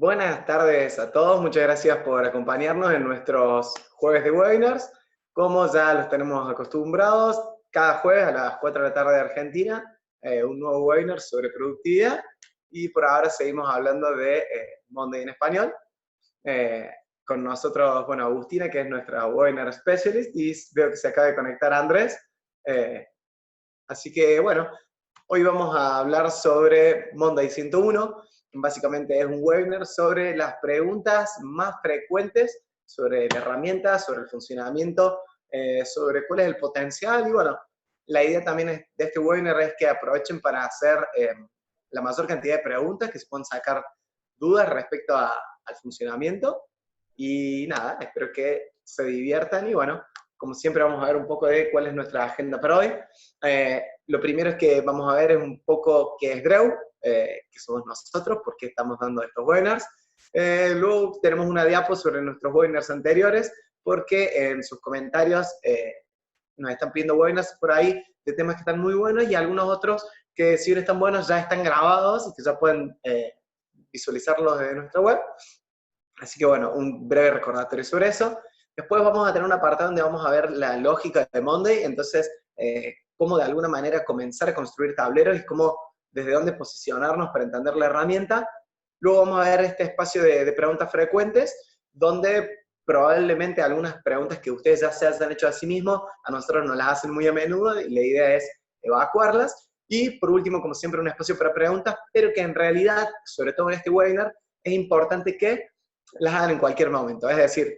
Buenas tardes a todos, muchas gracias por acompañarnos en nuestros jueves de webinars. Como ya los tenemos acostumbrados, cada jueves a las 4 de la tarde de Argentina, un nuevo webinar sobre productividad. Y por ahora seguimos hablando de Monday en español. Con nosotros, bueno, Agustina, que es nuestra webinar specialist, y veo que se acaba de conectar Andrés. Así que, bueno, hoy vamos a hablar sobre Monday 101. Básicamente es un webinar sobre las preguntas más frecuentes sobre la herramienta, sobre el funcionamiento, sobre cuál es el potencial. Y bueno, la idea también de este webinar es que aprovechen para hacer la mayor cantidad de preguntas, que se puedan sacar dudas respecto al funcionamiento. Y nada, espero que se diviertan y bueno, como siempre vamos a ver un poco de cuál es nuestra agenda para hoy. Lo primero es que vamos a ver un poco qué es Greu, que somos nosotros, por qué estamos dando estos webinars. Luego tenemos una diapo sobre nuestros webinars anteriores, porque en sus comentarios nos están pidiendo webinars por ahí de temas que están muy buenos y algunos otros que si bien están buenos ya están grabados y que ya pueden visualizarlos desde nuestra web. Así que bueno, un breve recordatorio sobre eso. Después vamos a tener un apartado donde vamos a ver la lógica de Monday, entonces cómo de alguna manera comenzar a construir tableros y cómo desde dónde posicionarnos para entender la herramienta. Luego vamos a ver este espacio de preguntas frecuentes, donde probablemente algunas preguntas que ustedes ya se hayan hecho a sí mismos, a nosotros nos las hacen muy a menudo y la idea es evacuarlas. Y por último, como siempre, un espacio para preguntas, pero que en realidad, sobre todo en este webinar, es importante que las hagan en cualquier momento. Es decir,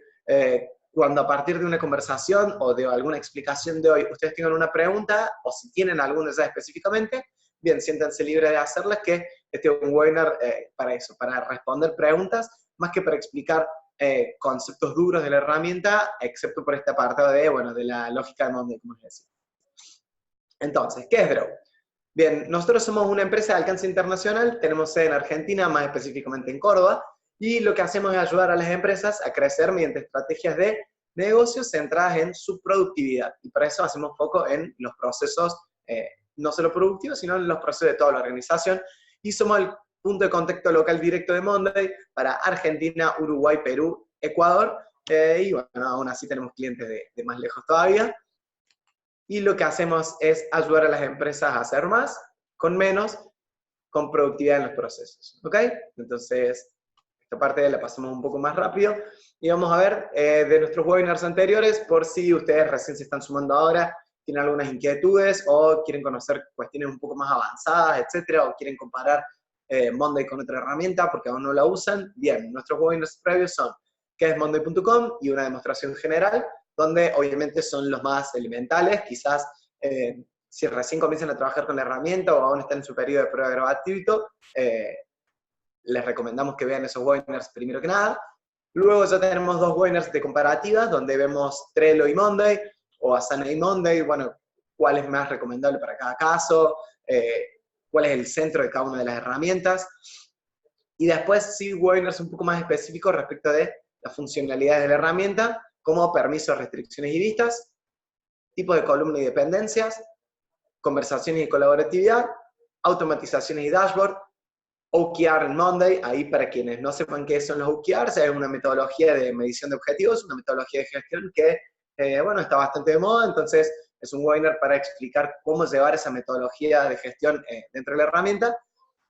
cuando a partir de una conversación o de alguna explicación de hoy ustedes tengan una pregunta, o si tienen alguna ya específicamente, bien, siéntanse libres de hacerlas, que este es un webinar para eso, para responder preguntas, más que para explicar conceptos duros de la herramienta, excepto por este apartado de, bueno, de la lógica de Monday, como les decía. Entonces, ¿qué es Greu? Bien, nosotros somos una empresa de alcance internacional, tenemos sede en Argentina, más específicamente en Córdoba, y lo que hacemos es ayudar a las empresas a crecer mediante estrategias de negocios centradas en su productividad. Y para eso hacemos foco en los procesos, no solo productivos, sino en los procesos de toda la organización. Y somos el punto de contacto local directo de Monday para Argentina, Uruguay, Perú, Ecuador. Y bueno, aún así tenemos clientes de más lejos todavía. Y lo que hacemos es ayudar a las empresas a hacer más, con menos, con productividad en los procesos. ¿Ok? Entonces, esta parte la pasamos un poco más rápido. Y vamos a ver de nuestros webinars anteriores, por si ustedes recién se están sumando ahora, tienen algunas inquietudes o quieren conocer cuestiones un poco más avanzadas, etcétera, o quieren comparar Monday con otra herramienta porque aún no la usan. Bien, nuestros webinars previos son qué es monday.com y una demostración general, donde obviamente son los más elementales, quizás si recién comienzan a trabajar con la herramienta o aún están en su periodo de prueba gratuito, les recomendamos que vean esos webinars primero que nada. Luego ya tenemos dos webinars de comparativas, donde vemos Trello y Monday, o Asana y Monday, bueno, cuál es más recomendable para cada caso, cuál es el centro de cada una de las herramientas. Y después sí webinars un poco más específicos respecto de las funcionalidades de la herramienta, como permisos, restricciones y vistas, tipo de columna y dependencias, conversaciones y colaboratividad, automatizaciones y dashboard, OKR en Monday. Ahí para quienes no sepan qué son los OKRs, es una metodología de medición de objetivos, una metodología de gestión que, bueno, está bastante de moda, entonces es un webinar para explicar cómo llevar esa metodología de gestión dentro de la herramienta.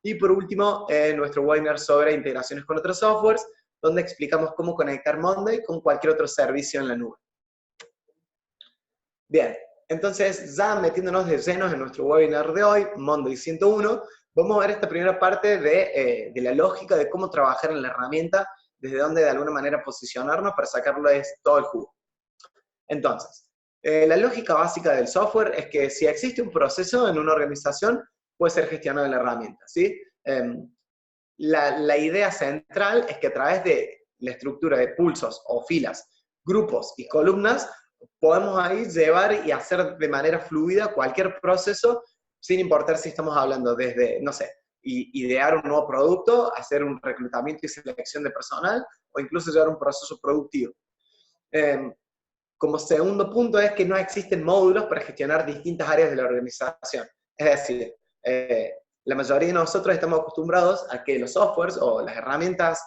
Y por último, nuestro webinar sobre integraciones con otros softwares, donde explicamos cómo conectar Monday con cualquier otro servicio en la nube. Bien, entonces ya metiéndonos de llenos en nuestro webinar de hoy, Monday 101, vamos a ver esta primera parte de la lógica de cómo trabajar en la herramienta, desde dónde de alguna manera posicionarnos para sacarles todo el jugo. Entonces, la lógica básica del software es que si existe un proceso en una organización, puede ser gestionado en la herramienta, ¿sí? La idea central es que a través de la estructura de pulsos o filas, grupos y columnas, podemos ahí llevar y hacer de manera fluida cualquier proceso, sin importar si estamos hablando desde, no sé, idear un nuevo producto, hacer un reclutamiento y selección de personal, o incluso llevar un proceso productivo. Como segundo punto es que no existen módulos para gestionar distintas áreas de la organización. Es decir, la mayoría de nosotros estamos acostumbrados a que los softwares o las herramientas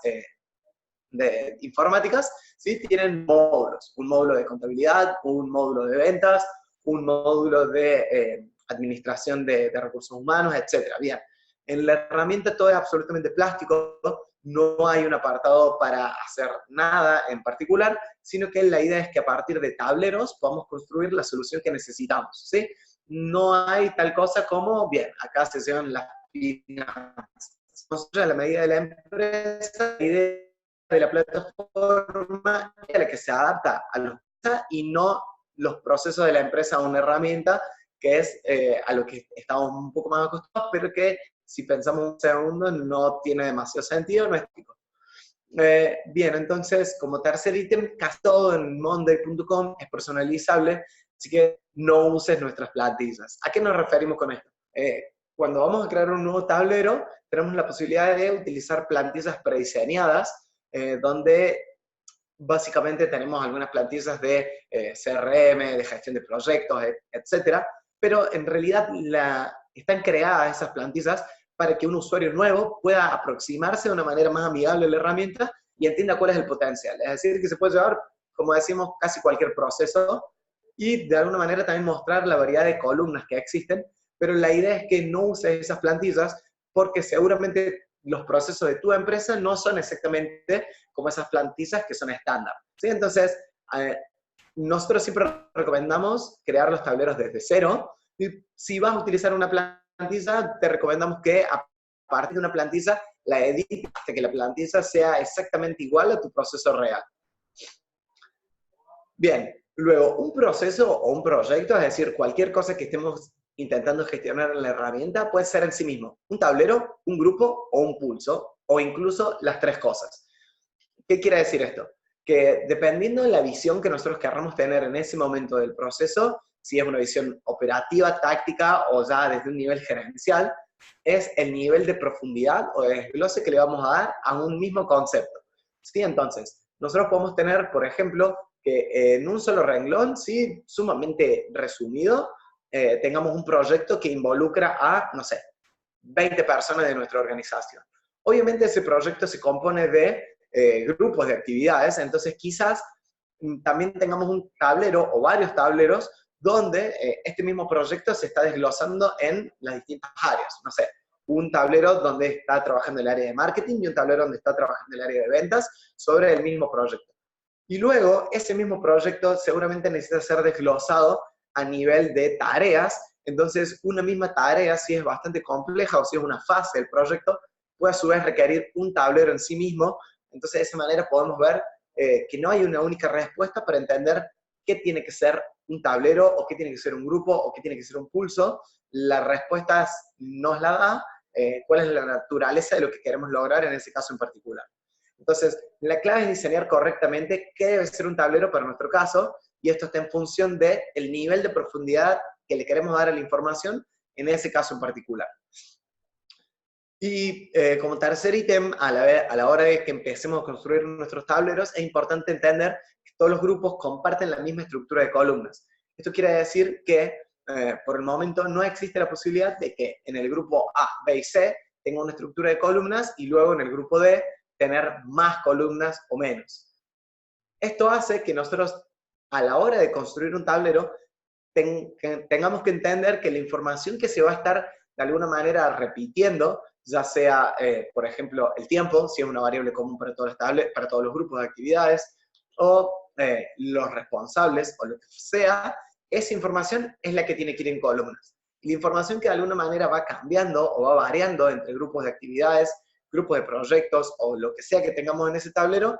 de informáticas, ¿sí? Tienen módulos, un módulo de contabilidad, un módulo de ventas, un módulo de administración de recursos humanos, etc. Bien, en la herramienta todo es absolutamente plástico, no hay un apartado para hacer nada en particular, sino que la idea es que a partir de tableros podamos construir la solución que necesitamos, ¿sí? No hay tal cosa como, bien, acá se llevan las finanzas. Nosotros, a la medida de la empresa, la idea de la plataforma es la que se adapta a los y no los procesos de la empresa a una herramienta que es a lo que estamos un poco más acostumbrados, pero que si pensamos un segundo no tiene demasiado sentido, no es típico. Bien, entonces, como tercer ítem, casi todo en monday.com es personalizable, así que no uses nuestras plantillas. ¿A qué nos referimos con esto? Cuando vamos a crear un nuevo tablero, tenemos la posibilidad de utilizar plantillas prediseñadas, donde básicamente tenemos algunas plantillas de CRM, de gestión de proyectos, etcétera, pero en realidad están creadas esas plantillas para que un usuario nuevo pueda aproximarse de una manera más amigable a la herramienta y entienda cuál es el potencial. Es decir, que se puede llevar, como decimos, casi cualquier proceso y de alguna manera también mostrar la variedad de columnas que existen, pero la idea es que no uses esas plantillas porque seguramente los procesos de tu empresa no son exactamente como esas plantillas que son estándar, ¿sí? Entonces, nosotros siempre recomendamos crear los tableros desde cero. Y si vas a utilizar una plantilla, te recomendamos que a partir de una plantilla la edites hasta que la plantilla sea exactamente igual a tu proceso real. Bien, luego un proceso o un proyecto, es decir, cualquier cosa que estemos intentando gestionar en la herramienta, puede ser en sí mismo un tablero, un grupo o un pulso, o incluso las tres cosas. ¿Qué quiere decir esto? Que dependiendo de la visión que nosotros querramos tener en ese momento del proceso, si es una visión operativa, táctica o ya desde un nivel gerencial, es el nivel de profundidad o de desglose que le vamos a dar a un mismo concepto. ¿Sí? Entonces, nosotros podemos tener, por ejemplo, que en un solo renglón, ¿sí? Sumamente resumido, tengamos un proyecto que involucra a, no sé, 20 personas de nuestra organización. Obviamente ese proyecto se compone de grupos de actividades, entonces quizás también tengamos un tablero o varios tableros donde este mismo proyecto se está desglosando en las distintas áreas. No sé, un tablero donde está trabajando el área de marketing y un tablero donde está trabajando el área de ventas sobre el mismo proyecto. Y luego ese mismo proyecto seguramente necesita ser desglosado a nivel de tareas. Entonces, una misma tarea, si es bastante compleja o si es una fase del proyecto, puede a su vez requerir un tablero en sí mismo. Entonces, de esa manera podemos ver que no hay una única respuesta para entender qué tiene que ser un tablero, o qué tiene que ser un grupo, o qué tiene que ser un pulso. La respuesta nos la da cuál es la naturaleza de lo que queremos lograr en ese caso en particular. Entonces, la clave es diseñar correctamente qué debe ser un tablero para nuestro caso, y esto está en función del nivel de profundidad que le queremos dar a la información en ese caso en particular. Y como tercer ítem, a la hora de que empecemos a construir nuestros tableros, es importante entender que todos los grupos comparten la misma estructura de columnas. Esto quiere decir que por el momento no existe la posibilidad de que en el grupo A, B y C tenga una estructura de columnas y luego en el grupo D tener más columnas o menos. Esto hace que nosotros, a la hora de construir un tablero, tengamos que entender que la información que se va a estar de alguna manera repitiendo, ya sea, por ejemplo, el tiempo, si es una variable común para todos los grupos de actividades, o los responsables, o lo que sea, esa información es la que tiene que ir en columnas. Y la información que de alguna manera va cambiando o va variando entre grupos de actividades, grupos de proyectos, o lo que sea que tengamos en ese tablero,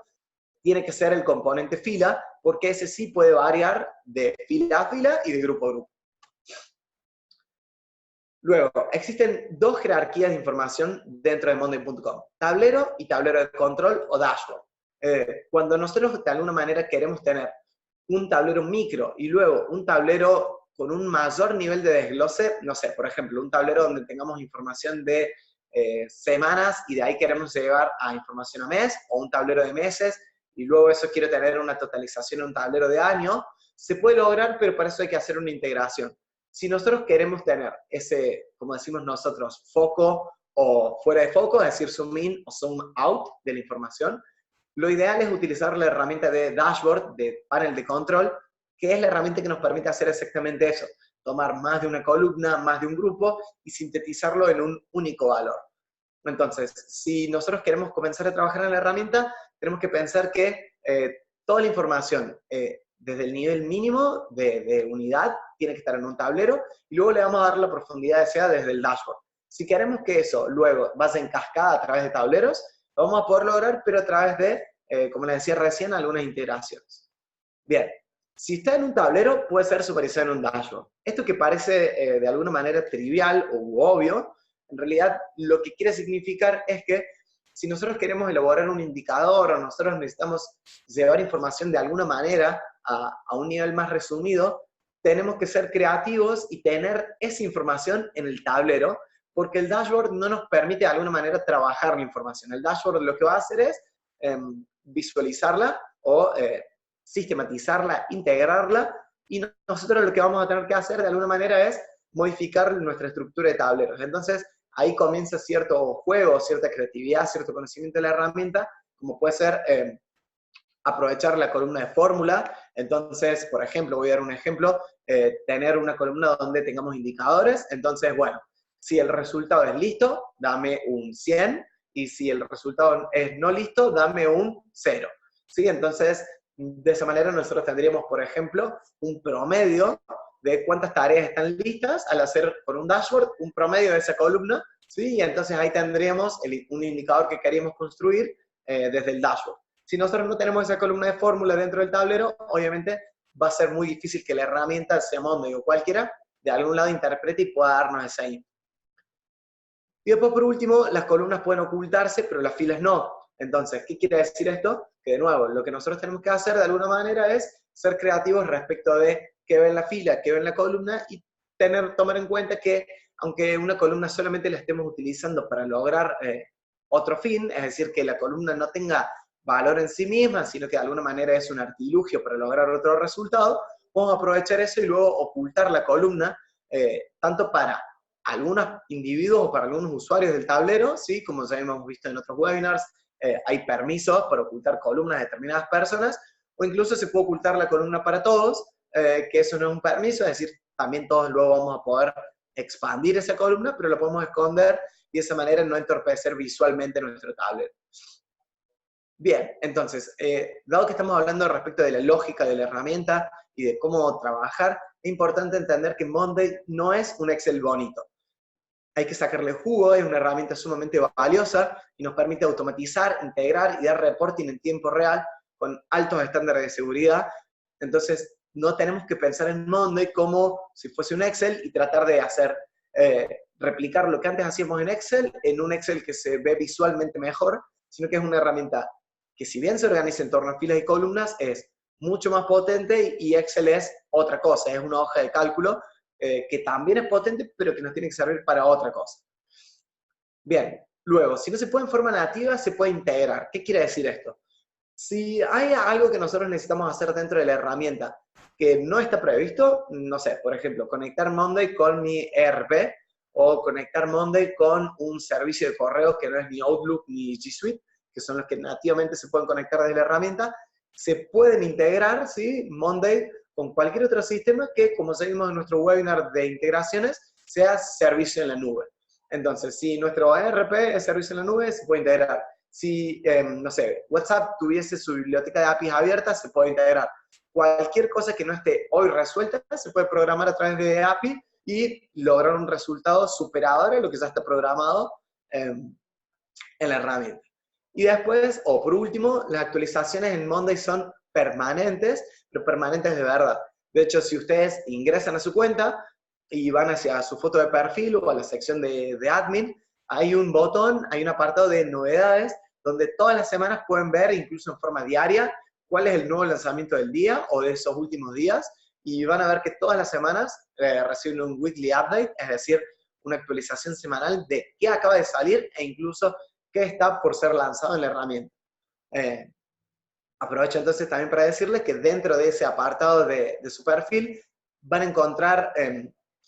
tiene que ser el componente fila, porque ese sí puede variar de fila a fila y de grupo a grupo. Luego, existen dos jerarquías de información dentro de monday.com, tablero y tablero de control o dashboard. Cuando nosotros de alguna manera queremos tener un tablero micro y luego un tablero con un mayor nivel de desglose, no sé, por ejemplo, un tablero donde tengamos información de semanas y de ahí queremos llevar a información a mes, o un tablero de meses, y luego eso quiero tener una totalización en un tablero de año, se puede lograr, pero para eso hay que hacer una integración. si nosotros queremos tener ese, como decimos nosotros, foco o fuera de foco, es decir, zoom in o zoom out de la información, lo ideal es utilizar la herramienta de dashboard, de panel de control, que es la herramienta que nos permite hacer exactamente eso, tomar más de una columna, más de un grupo y sintetizarlo en un único valor. Entonces, si nosotros queremos comenzar a trabajar en la herramienta, tenemos que pensar que toda la información, desde el nivel mínimo de unidad, tiene que estar en un tablero, y luego le vamos a dar la profundidad deseada desde el dashboard. Si queremos que eso luego vaya en cascada a través de tableros, lo vamos a poder lograr, pero a través de, como les decía recién, algunas integraciones. Bien, si está en un tablero, puede ser supervisado en un dashboard. Esto que parece de alguna manera trivial u obvio, en realidad lo que quiere significar es que si nosotros queremos elaborar un indicador o nosotros necesitamos llevar información de alguna manera a un nivel más resumido, tenemos que ser creativos y tener esa información en el tablero, porque el dashboard no nos permite de alguna manera trabajar la información. El dashboard lo que va a hacer es visualizarla o sistematizarla, integrarla, y nosotros lo que vamos a tener que hacer de alguna manera es modificar nuestra estructura de tableros. Entonces, ahí comienza cierto juego, cierta creatividad, cierto conocimiento de la herramienta, como puede ser aprovechar la columna de fórmula. Entonces, por ejemplo, voy a dar un ejemplo, tener una columna donde tengamos indicadores. Entonces, bueno, si el resultado es listo, dame un 100, y si el resultado es no listo, dame un 0. ¿Sí? Entonces, de esa manera nosotros tendríamos, por ejemplo, un promedio de cuántas tareas están listas al hacer por un dashboard, un promedio de esa columna, ¿sí? Y entonces ahí tendríamos un indicador que queríamos construir desde el dashboard. Si nosotros no tenemos esa columna de fórmula dentro del tablero, obviamente va a ser muy difícil que la herramienta, sea Monday o cualquiera, de algún lado interprete y pueda darnos esa info. Y después, por último, las columnas pueden ocultarse, pero las filas no. Entonces, ¿qué quiere decir esto? Que de nuevo, lo que nosotros tenemos que hacer de alguna manera es ser creativos respecto de qué ve en la fila, qué ve en la columna, y tomar en cuenta que aunque una columna solamente la estemos utilizando para lograr otro fin, es decir, que la columna no tenga valor en sí misma, sino que de alguna manera es un artilugio para lograr otro resultado, podemos aprovechar eso y luego ocultar la columna, tanto para algunos individuos o para algunos usuarios del tablero, ¿sí? Como ya hemos visto en otros webinars, hay permisos para ocultar columnas de determinadas personas, o incluso se puede ocultar la columna para todos, que eso no es un permiso, es decir, también todos luego vamos a poder expandir esa columna, pero lo podemos esconder y de esa manera no entorpecer visualmente nuestro tablero. Bien, entonces, dado que estamos hablando respecto de la lógica de la herramienta y de cómo trabajar, es importante entender que Monday no es un Excel bonito. Hay que sacarle jugo, es una herramienta sumamente valiosa y nos permite automatizar, integrar y dar reporting en tiempo real con altos estándares de seguridad. Entonces, no tenemos que pensar en Monday como si fuese un Excel y tratar de hacer, replicar lo que antes hacíamos en un Excel que se ve visualmente mejor, sino que es una herramienta que, si bien se organiza en torno a filas y columnas, es mucho más potente, y Excel es otra cosa, es una hoja de cálculo que también es potente, pero que nos tiene que servir para otra cosa. Bien, luego, si no se puede en forma nativa, se puede integrar. ¿Qué quiere decir esto? Si hay algo que nosotros necesitamos hacer dentro de la herramienta que no está previsto, no sé, por ejemplo, conectar Monday con mi ERP, o conectar Monday con un servicio de correos que no es ni Outlook ni G Suite, que son los que nativamente se pueden conectar desde la herramienta, se pueden integrar, ¿sí? Monday con cualquier otro sistema que, como ya vimos en nuestro webinar de integraciones, sea servicio en la nube. Entonces, si nuestro ERP es servicio en la nube, se puede integrar. Si, no sé, WhatsApp tuviese su biblioteca de APIs abierta, se puede integrar. Cualquier cosa que no esté hoy resuelta, se puede programar a través de API y lograr un resultado superador a lo que ya está programado en la herramienta. Y después, o por último, las actualizaciones en Monday son permanentes, pero permanentes de verdad. De hecho, si ustedes ingresan a su cuenta y van hacia su foto de perfil o a la sección de admin, hay un botón, hay un apartado de novedades, donde todas las semanas pueden ver, incluso en forma diaria, cuál es el nuevo lanzamiento del día o de esos últimos días, y van a ver que todas las semanas reciben un weekly update, es decir, una actualización semanal de qué acaba de salir e incluso qué está por ser lanzado en la herramienta. Aprovecho entonces también para decirles que dentro de ese apartado de su perfil van a encontrar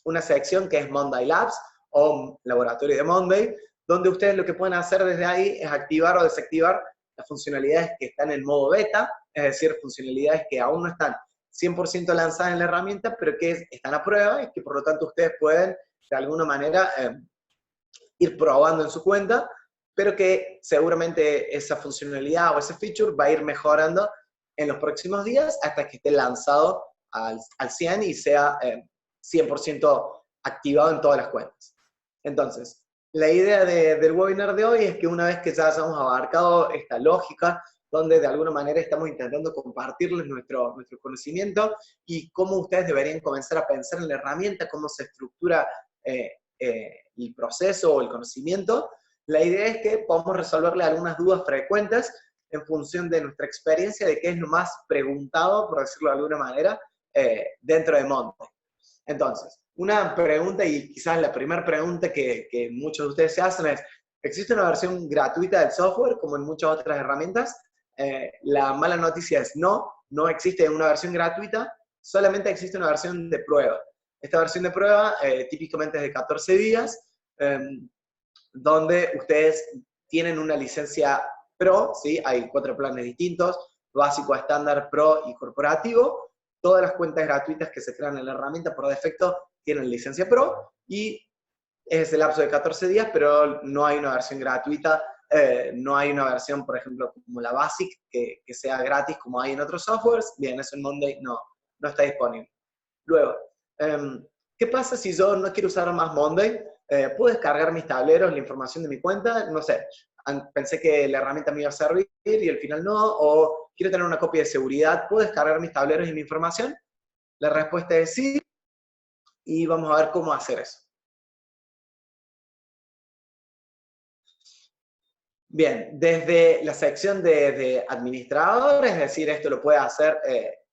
una sección que es Monday Labs o Laboratorio de Monday, donde ustedes lo que pueden hacer desde ahí es activar o desactivar las funcionalidades que están en modo beta, es decir, funcionalidades que aún no están 100% lanzadas en la herramienta, pero que están a prueba y que por lo tanto ustedes pueden de alguna manera ir probando en su cuenta, pero que seguramente esa funcionalidad o ese feature va a ir mejorando en los próximos días hasta que esté lanzado al 100 y sea 100% activado en todas las cuentas. Entonces, la idea del webinar de hoy es que una vez que ya hayamos abarcado esta lógica, donde de alguna manera estamos intentando compartirles nuestro conocimiento y cómo ustedes deberían comenzar a pensar en la herramienta, cómo se estructura el proceso o el conocimiento, la idea es que podamos resolverle algunas dudas frecuentes en función de nuestra experiencia de qué es lo más preguntado, por decirlo de alguna manera, dentro de Monday. Entonces, una pregunta, y quizás la primera pregunta que muchos de ustedes se hacen es, ¿existe una versión gratuita del software como en muchas otras herramientas? La mala noticia es no existe una versión gratuita, solamente existe una versión de prueba. Esta versión de prueba típicamente es de 14 días, donde ustedes tienen una licencia Pro, ¿sí? Hay 4 planes distintos, básico, estándar, Pro y corporativo. Todas las cuentas gratuitas que se crean en la herramienta por defecto tienen licencia Pro, y es el lapso de 14 días, pero no hay una versión gratuita, no hay una versión, por ejemplo, como la Basic, que sea gratis como hay en otros softwares. Bien, eso en Monday no está disponible. Luego, ¿qué pasa si yo no quiero usar más Monday? ¿Puedo descargar mis tableros, la información de mi cuenta? No sé, pensé que la herramienta me iba a servir y al final no, o quiero tener una copia de seguridad, ¿puedo descargar mis tableros y mi información? La respuesta es sí, y vamos a ver cómo hacer eso. Bien, desde la sección de administrador, es decir, esto lo puede hacer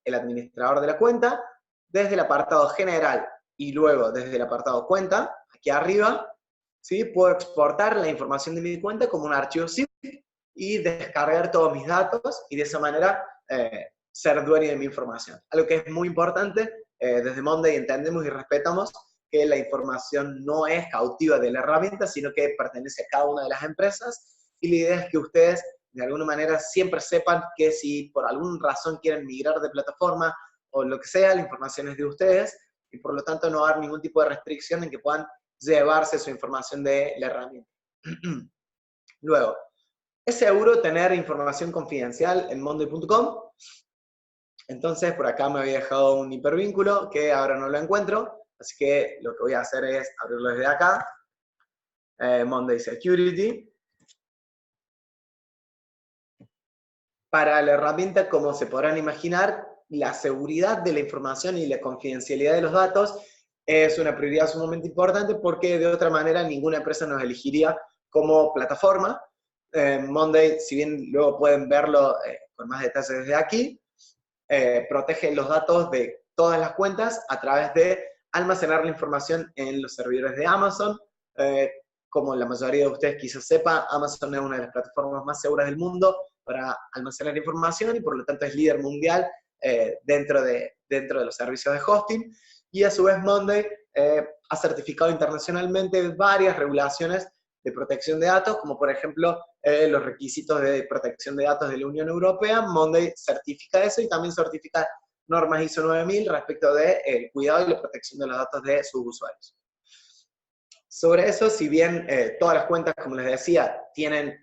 el administrador de la cuenta, desde el apartado general y luego desde el apartado cuenta, aquí arriba, ¿sí? Puedo exportar la información de mi cuenta como un archivo zip y descargar todos mis datos y de esa manera ser dueño de mi información. Algo que es muy importante, desde Monday entendemos y respetamos que la información no es cautiva de la herramienta, sino que pertenece a cada una de las empresas, y la idea es que ustedes de alguna manera siempre sepan que si por alguna razón quieren migrar de plataforma o lo que sea, la información es de ustedes y por lo tanto no va a haber ningún tipo de restricción en que puedan llevarse su información de la herramienta. Luego, ¿es seguro tener información confidencial en monday.com? Entonces, por acá me había dejado un hipervínculo que ahora no lo encuentro, así que lo que voy a hacer es abrirlo desde acá, Monday Security. Para la herramienta, como se podrán imaginar, la seguridad de la información y la confidencialidad de los datos es una prioridad sumamente importante, porque de otra manera ninguna empresa nos elegiría como plataforma. Monday, si bien luego pueden verlo con más detalles desde aquí, protege los datos de todas las cuentas a través de almacenar la información en los servidores de Amazon. Como la mayoría de ustedes quizás sepa, Amazon es una de las plataformas más seguras del mundo para almacenar información y por lo tanto es líder mundial dentro de los servicios de hosting. Y a su vez Monday ha certificado internacionalmente varias regulaciones de protección de datos, como por ejemplo los requisitos de protección de datos de la Unión Europea. Monday certifica eso y también certifica normas ISO 9000 respecto del cuidado y la protección de los datos de sus usuarios. Sobre eso, si bien todas las cuentas, como les decía, tienen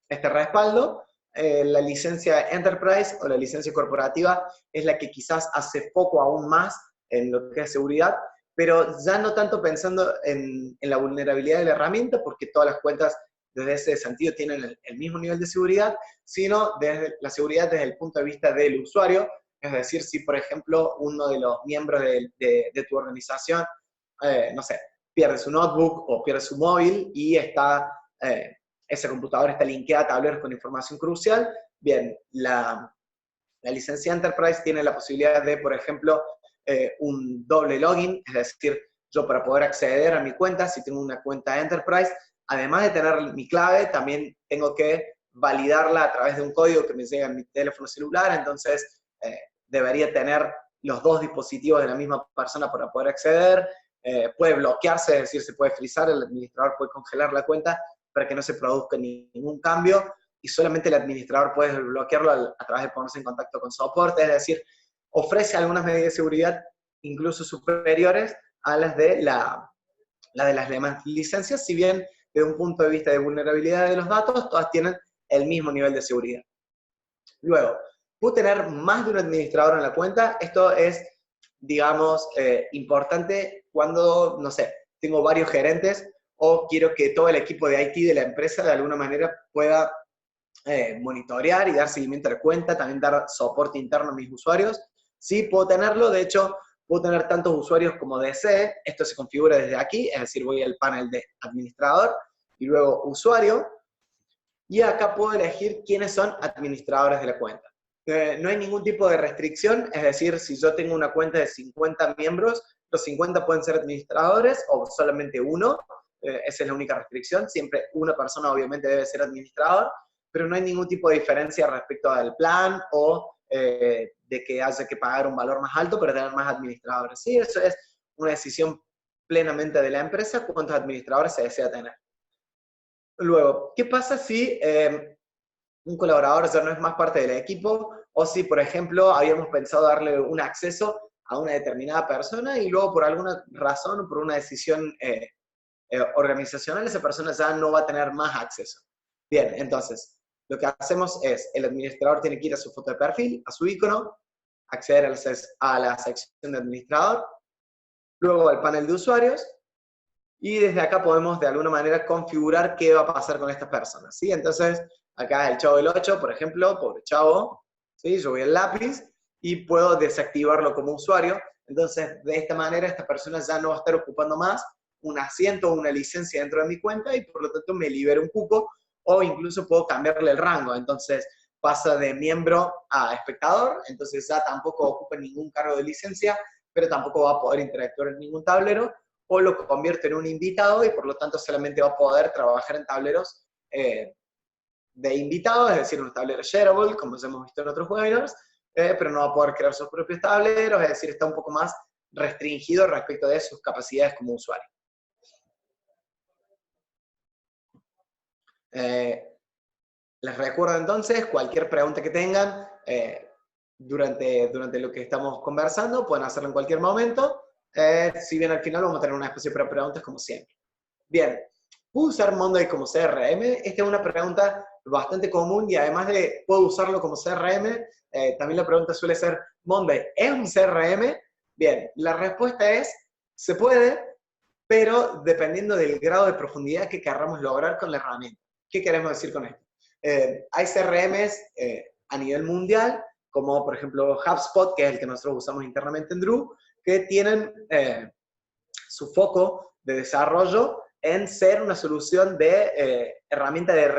este respaldo, la licencia Enterprise o la licencia corporativa es la que quizás hace foco aún más en lo que es seguridad, pero ya no tanto pensando en la vulnerabilidad de la herramienta, porque todas las cuentas desde ese sentido tienen el mismo nivel de seguridad, sino desde la seguridad desde el punto de vista del usuario. Es decir, si por ejemplo uno de los miembros de tu organización, no sé, pierde su notebook o pierde su móvil y ese computador está linkeado a tableros con información crucial, bien, la licencia Enterprise tiene la posibilidad de, por ejemplo, un doble login, es decir, yo para poder acceder a mi cuenta, si tengo una cuenta Enterprise, además de tener mi clave, también tengo que validarla a través de un código que me llega en mi teléfono celular. Entonces debería tener los dos dispositivos de la misma persona para poder acceder. puede bloquearse, es decir, se puede frizar, el administrador puede congelar la cuenta para que no se produzca ningún cambio, y solamente el administrador puede bloquearlo a través de ponerse en contacto con soporte, es decir, ofrece algunas medidas de seguridad incluso superiores a las de las demás licencias, si bien desde un punto de vista de vulnerabilidad de los datos, todas tienen el mismo nivel de seguridad. Luego, puedo tener más de un administrador en la cuenta. Esto es, digamos, importante cuando, no sé, tengo varios gerentes o quiero que todo el equipo de IT de la empresa de alguna manera pueda monitorear y dar seguimiento a la cuenta, también dar soporte interno a mis usuarios. Sí, puedo tenerlo. De hecho, puedo tener tantos usuarios como desee. Esto se configura desde aquí, es decir, voy al panel de administrador y luego usuario. Y acá puedo elegir quiénes son administradores de la cuenta. No hay ningún tipo de restricción, es decir, si yo tengo una cuenta de 50 miembros, los 50 pueden ser administradores o solamente uno. Esa es la única restricción. Siempre una persona obviamente debe ser administrador, pero no hay ningún tipo de diferencia respecto al plan o de que haya que pagar un valor más alto para tener más administradores. Sí, eso es una decisión plenamente de la empresa, cuántos administradores se desea tener. Luego, ¿qué pasa si un colaborador ya no es más parte del equipo, o si, por ejemplo, habíamos pensado darle un acceso a una determinada persona y luego por alguna razón o por una decisión organizacional esa persona ya no va a tener más acceso? Bien, entonces, lo que hacemos es, el administrador tiene que ir a su foto de perfil, a su icono, acceder a la sección de administrador, luego al panel de usuarios, y desde acá podemos de alguna manera configurar qué va a pasar con estas personas, ¿sí? Entonces, acá el Chavo del 8, por ejemplo, pobre Chavo, ¿sí? Yo voy al lápiz y puedo desactivarlo como usuario. Entonces, de esta manera, esta persona ya no va a estar ocupando más un asiento o una licencia dentro de mi cuenta y por lo tanto me libera un cupo, o incluso puedo cambiarle el rango. Entonces, pasa de miembro a espectador, entonces ya tampoco ocupa ningún cargo de licencia, pero tampoco va a poder interactuar en ningún tablero, o lo convierte en un invitado y por lo tanto solamente va a poder trabajar en tableros de invitados, es decir, unos tableros shareable, como ya hemos visto en otros webinars, pero no va a poder crear sus propios tableros, es decir, está un poco más restringido respecto de sus capacidades como usuario. Les recuerdo entonces, cualquier pregunta que tengan durante lo que estamos conversando, pueden hacerlo en cualquier momento. Si bien al final vamos a tener una especie de preguntas como siempre. Bien, ¿puedo usar Monday como CRM? Esta es una pregunta bastante común y además de ¿puedo usarlo como CRM? También la pregunta suele ser, ¿Monday es un CRM? Bien, la respuesta es, se puede, pero dependiendo del grado de profundidad que queramos lograr con la herramienta. ¿Qué queremos decir con esto? Hay CRMs a nivel mundial, como por ejemplo HubSpot, que es el que nosotros usamos internamente en Drew, que tienen su foco de desarrollo en ser una solución de herramienta de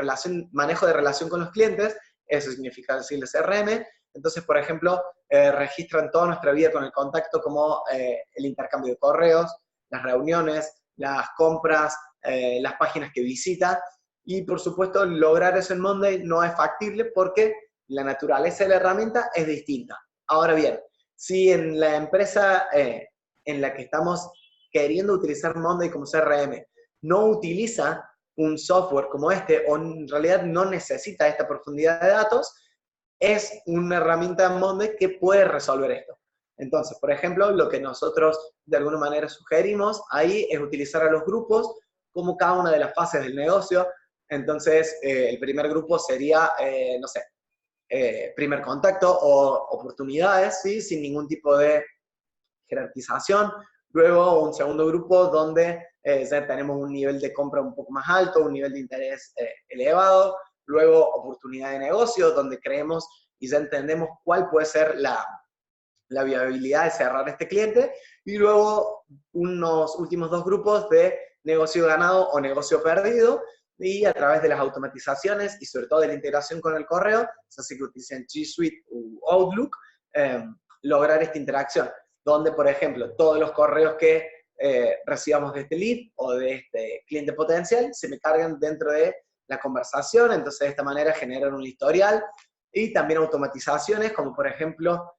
manejo de relación con los clientes. Eso significa decirle CRM. Entonces, por ejemplo, registran toda nuestra vida con el contacto, como el intercambio de correos, las reuniones, las compras, las páginas que visita. Y por supuesto, lograr eso en Monday no es factible porque la naturaleza de la herramienta es distinta. Ahora bien, si en la empresa en la que estamos queriendo utilizar Monday como CRM no utiliza un software como este, o en realidad no necesita esta profundidad de datos, es una herramienta Monday que puede resolver esto. Entonces, por ejemplo, lo que nosotros de alguna manera sugerimos ahí es utilizar a los grupos como cada una de las fases del negocio. Entonces, el primer grupo sería, no sé, primer contacto o oportunidades, ¿sí? Sin ningún tipo de jerarquización. Luego un segundo grupo donde ya tenemos un nivel de compra un poco más alto, un nivel de interés elevado. Luego oportunidad de negocio, donde creemos y ya entendemos cuál puede ser la viabilidad de cerrar este cliente. Y luego unos últimos dos grupos de negocio ganado o negocio perdido, y a través de las automatizaciones y sobre todo de la integración con el correo, así que utilicen G Suite u Outlook, lograr esta interacción, donde, por ejemplo, todos los correos que recibamos de este lead o de este cliente potencial se me cargan dentro de la conversación. Entonces, de esta manera generan un historial, y también automatizaciones, como por ejemplo,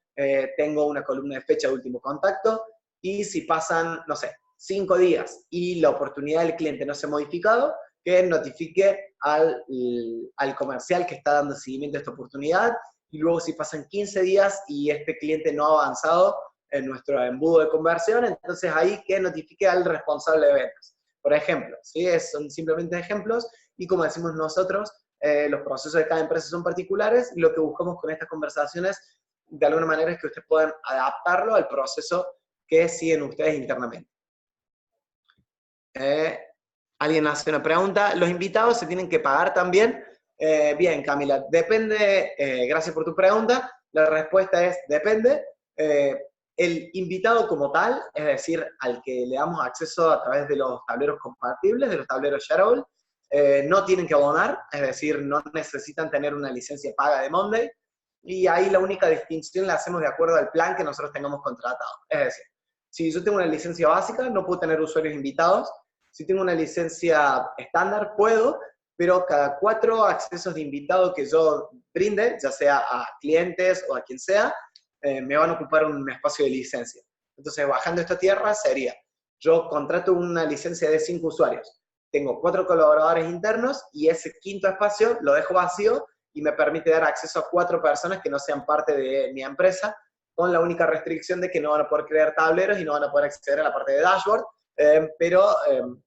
tengo una columna de fecha de último contacto, y si pasan, no sé, 5 días y la oportunidad del cliente no se ha modificado, que notifique al comercial que está dando seguimiento a esta oportunidad, y luego si pasan 15 días y este cliente no ha avanzado en nuestro embudo de conversión, entonces ahí que notifique al responsable de ventas. Por ejemplo, ¿sí? Son simplemente ejemplos, y como decimos nosotros, los procesos de cada empresa son particulares, y lo que buscamos con estas conversaciones, de alguna manera, es que ustedes puedan adaptarlo al proceso que siguen ustedes internamente. Alguien hace una pregunta, ¿los invitados se tienen que pagar también? Bien, Camila, depende, gracias por tu pregunta, la respuesta es depende. El invitado como tal, es decir, al que le damos acceso a través de los tableros compartibles, de los tableros Shareable, no tienen que abonar, es decir, no necesitan tener una licencia paga de Monday, y ahí la única distinción la hacemos de acuerdo al plan que nosotros tengamos contratado. Es decir, si yo tengo una licencia básica, no puedo tener usuarios invitados. Si tengo una licencia estándar, puedo, pero cada 4 accesos de invitado que yo brinde, ya sea a clientes o a quien sea, me van a ocupar un espacio de licencia. Entonces, bajando esta tierra sería, yo contrato una licencia de 5 usuarios, tengo 4 colaboradores internos y ese 5.º espacio lo dejo vacío y me permite dar acceso a 4 personas que no sean parte de mi empresa, con la única restricción de que no van a poder crear tableros y no van a poder acceder a la parte de dashboard, pero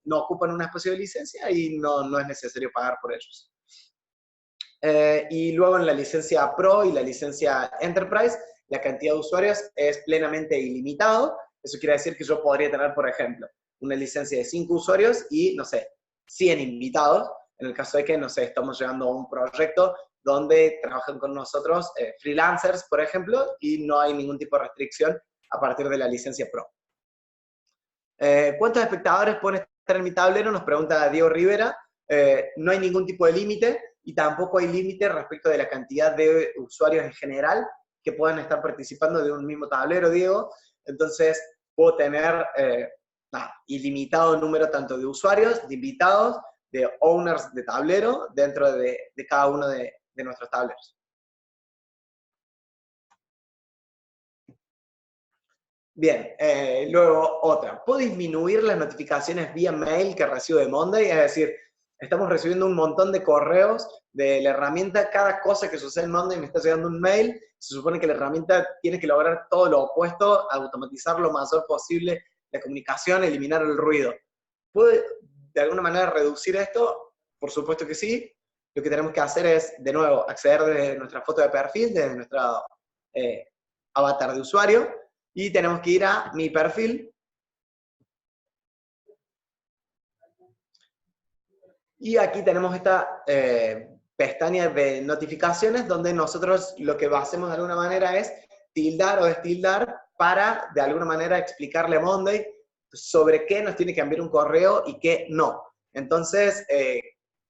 no ocupan un espacio de licencia y no es necesario pagar por ellos. Y luego en la licencia Pro y la licencia Enterprise, la cantidad de usuarios es plenamente ilimitado. Eso quiere decir que yo podría tener, por ejemplo, una licencia de 5 usuarios y, no sé, 100 invitados, en el caso de que, no sé, estamos llevando a un proyecto donde trabajan con nosotros freelancers, por ejemplo, y no hay ningún tipo de restricción a partir de la licencia Pro. ¿Cuántos espectadores pueden estar en mi tablero? Nos pregunta Diego Rivera. No hay ningún tipo de límite, y tampoco hay límite respecto de la cantidad de usuarios en general que puedan estar participando de un mismo tablero, Diego. Entonces, puedo tener ilimitado número tanto de usuarios, de invitados, de owners de tablero, dentro de cada uno de nuestros tableros. Bien, luego otra. ¿Puedo disminuir las notificaciones vía mail que recibo de Monday? Es decir, estamos recibiendo un montón de correos de la herramienta, cada cosa que sucede en Monday me está llegando un mail, se supone que la herramienta tiene que lograr todo lo opuesto, automatizar lo mayor posible la comunicación, eliminar el ruido. ¿Puede de alguna manera reducir esto? Por supuesto que sí. Lo que tenemos que hacer es, de nuevo, acceder desde nuestra foto de perfil, desde nuestro avatar de usuario, y tenemos que ir a mi perfil. Y aquí tenemos esta pestaña de notificaciones, donde nosotros lo que hacemos de alguna manera es tildar o destildar para, de alguna manera, explicarle a Monday sobre qué nos tiene que enviar un correo y qué no. Entonces,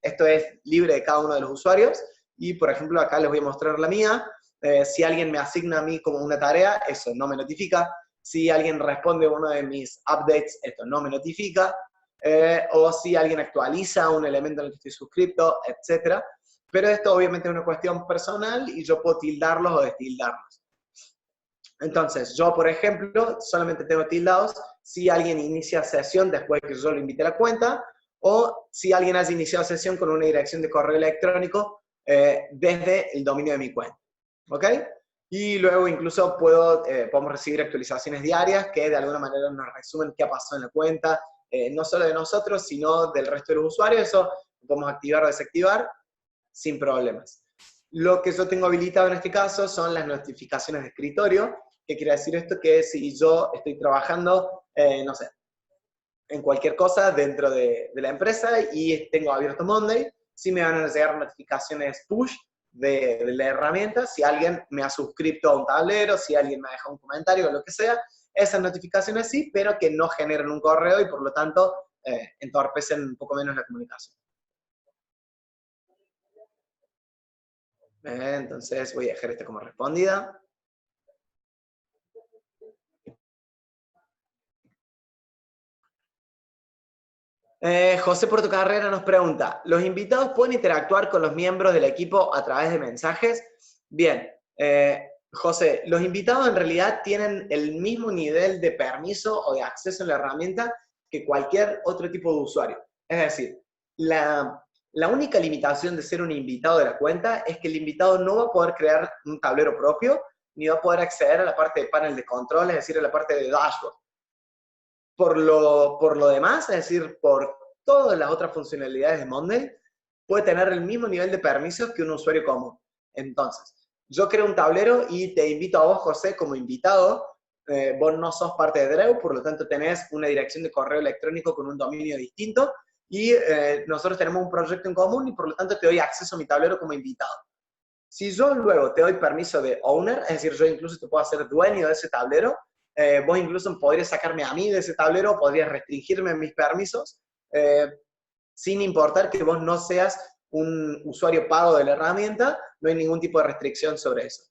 esto es libre de cada uno de los usuarios, y por ejemplo acá les voy a mostrar la mía. Si alguien me asigna a mí como una tarea, eso no me notifica. Si alguien responde a uno de mis updates, esto no me notifica. O si alguien actualiza un elemento en el que estoy suscrito, etc. Pero esto obviamente es una cuestión personal y yo puedo tildarlos o destildarlos. Entonces, yo, por ejemplo, solamente tengo tildados si alguien inicia sesión después de que yo lo invite a la cuenta, o si alguien haya iniciado sesión con una dirección de correo electrónico desde el dominio de mi cuenta. ¿Ok? Y luego incluso podemos recibir actualizaciones diarias que de alguna manera nos resumen qué ha pasado en la cuenta, no solo de nosotros, sino del resto de los usuarios. Eso lo podemos activar o desactivar sin problemas. Lo que yo tengo habilitado en este caso son las notificaciones de escritorio. ¿Qué quiere decir esto? Que si yo estoy trabajando, no sé, en cualquier cosa dentro de la empresa y tengo abierto Monday, sí me van a llegar notificaciones push de la herramienta, si alguien me ha suscrito a un tablero, si alguien me ha dejado un comentario o lo que sea. Esas notificaciones sí, pero que no generan un correo y por lo tanto entorpecen un poco menos la comunicación. Entonces voy a dejar esta como respondida. José Portocarrera nos pregunta, ¿los invitados pueden interactuar con los miembros del equipo a través de mensajes? Bien, José, los invitados en realidad tienen el mismo nivel de permiso o de acceso a la herramienta que cualquier otro tipo de usuario. Es decir, la única limitación de ser un invitado de la cuenta es que el invitado no va a poder crear un tablero propio, ni va a poder acceder a la parte de panel de control, es decir, a la parte de dashboard. Por lo demás, es decir, por todas las otras funcionalidades de Monday, puede tener el mismo nivel de permisos que un usuario común. Entonces, yo creo un tablero y te invito a vos, José, como invitado. Vos no sos parte de Dreu, por lo tanto tenés una dirección de correo electrónico con un dominio distinto, y nosotros tenemos un proyecto en común y por lo tanto te doy acceso a mi tablero como invitado. Si yo luego te doy permiso de owner, es decir, yo incluso te puedo hacer dueño de ese tablero, vos incluso podrías sacarme a mí de ese tablero, podrías restringirme en mis permisos, sin importar que vos no seas un usuario pago de la herramienta, no hay ningún tipo de restricción sobre eso.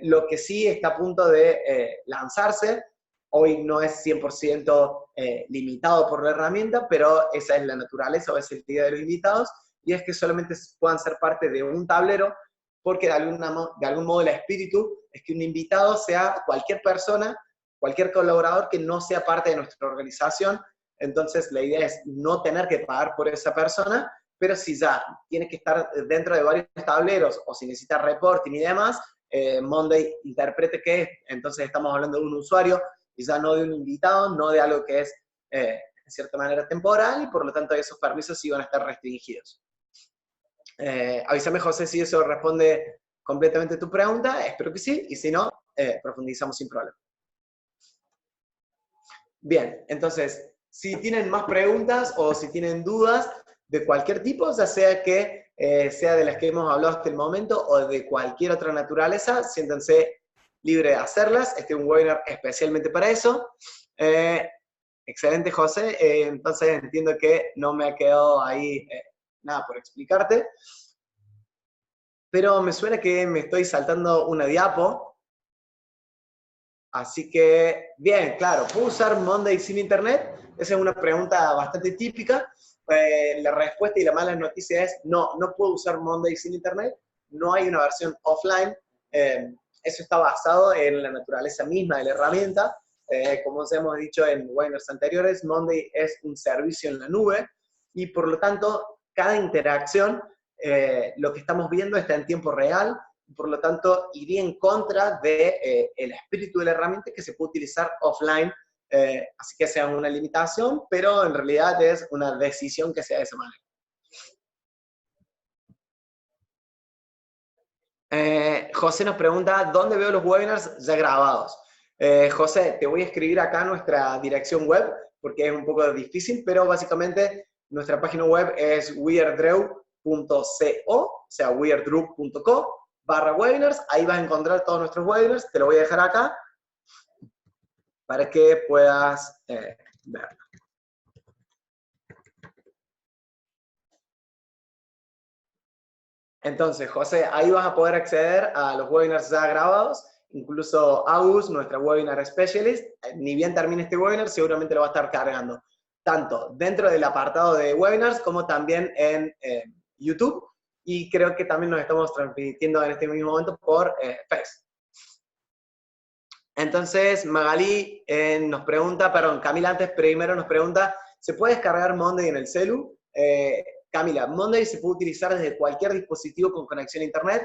Lo que sí está a punto de lanzarse, hoy no es 100% limitado por la herramienta, pero esa es la naturaleza o es el día de los invitados, y es que solamente puedan ser parte de un tablero, porque de algún modo el espíritu es que un invitado sea cualquier persona, cualquier colaborador que no sea parte de nuestra organización. Entonces la idea es no tener que pagar por esa persona, pero si ya tiene que estar dentro de varios tableros o si necesita reporting y demás, Monday interprete que entonces estamos hablando de un usuario y ya no de un invitado, no de algo que es de cierta manera temporal, y por lo tanto esos permisos sí van a estar restringidos. Avísame, José, si eso responde completamente tu pregunta, espero que sí, y si no, profundizamos sin problema. Bien, entonces, si tienen más preguntas o si tienen dudas de cualquier tipo, ya sea que sea de las que hemos hablado hasta el momento o de cualquier otra naturaleza, siéntanse libres de hacerlas. Este es un webinar especialmente para eso. Excelente, José. Entonces entiendo que no me ha quedado ahí nada por explicarte. Pero me suena que me estoy saltando una diapo. Así que, bien, claro, ¿puedo usar Monday sin internet? Esa es una pregunta bastante típica. La respuesta y la mala noticia es no, no puedo usar Monday sin internet. No hay una versión offline. Eso está basado en la naturaleza misma de la herramienta. Como os hemos dicho en webinars anteriores, Monday es un servicio en la nube y por lo tanto, cada interacción, lo que estamos viendo está en tiempo real. Por lo tanto, iría en contra del espíritu de la herramienta, que se puede utilizar offline, así que sea una limitación, pero en realidad es una decisión que sea de esa manera. José nos pregunta, ¿dónde veo los webinars ya grabados? José, te voy a escribir acá nuestra dirección web, porque es un poco difícil, pero básicamente nuestra página web es weirdrew.co, o sea, weirdrew.co/webinars, ahí vas a encontrar todos nuestros webinars, te lo voy a dejar acá para que puedas ver. Entonces, José, ahí vas a poder acceder a los webinars ya grabados, incluso Agus, nuestra webinar specialist, ni bien termine este webinar, seguramente lo va a estar cargando, tanto dentro del apartado de webinars como también en YouTube, y creo que también nos estamos transmitiendo en este mismo momento por Face. Entonces, Magalí nos pregunta, perdón, Camila antes primero nos pregunta, ¿se puede descargar Monday en el celu? Camila, Monday se puede utilizar desde cualquier dispositivo con conexión a internet,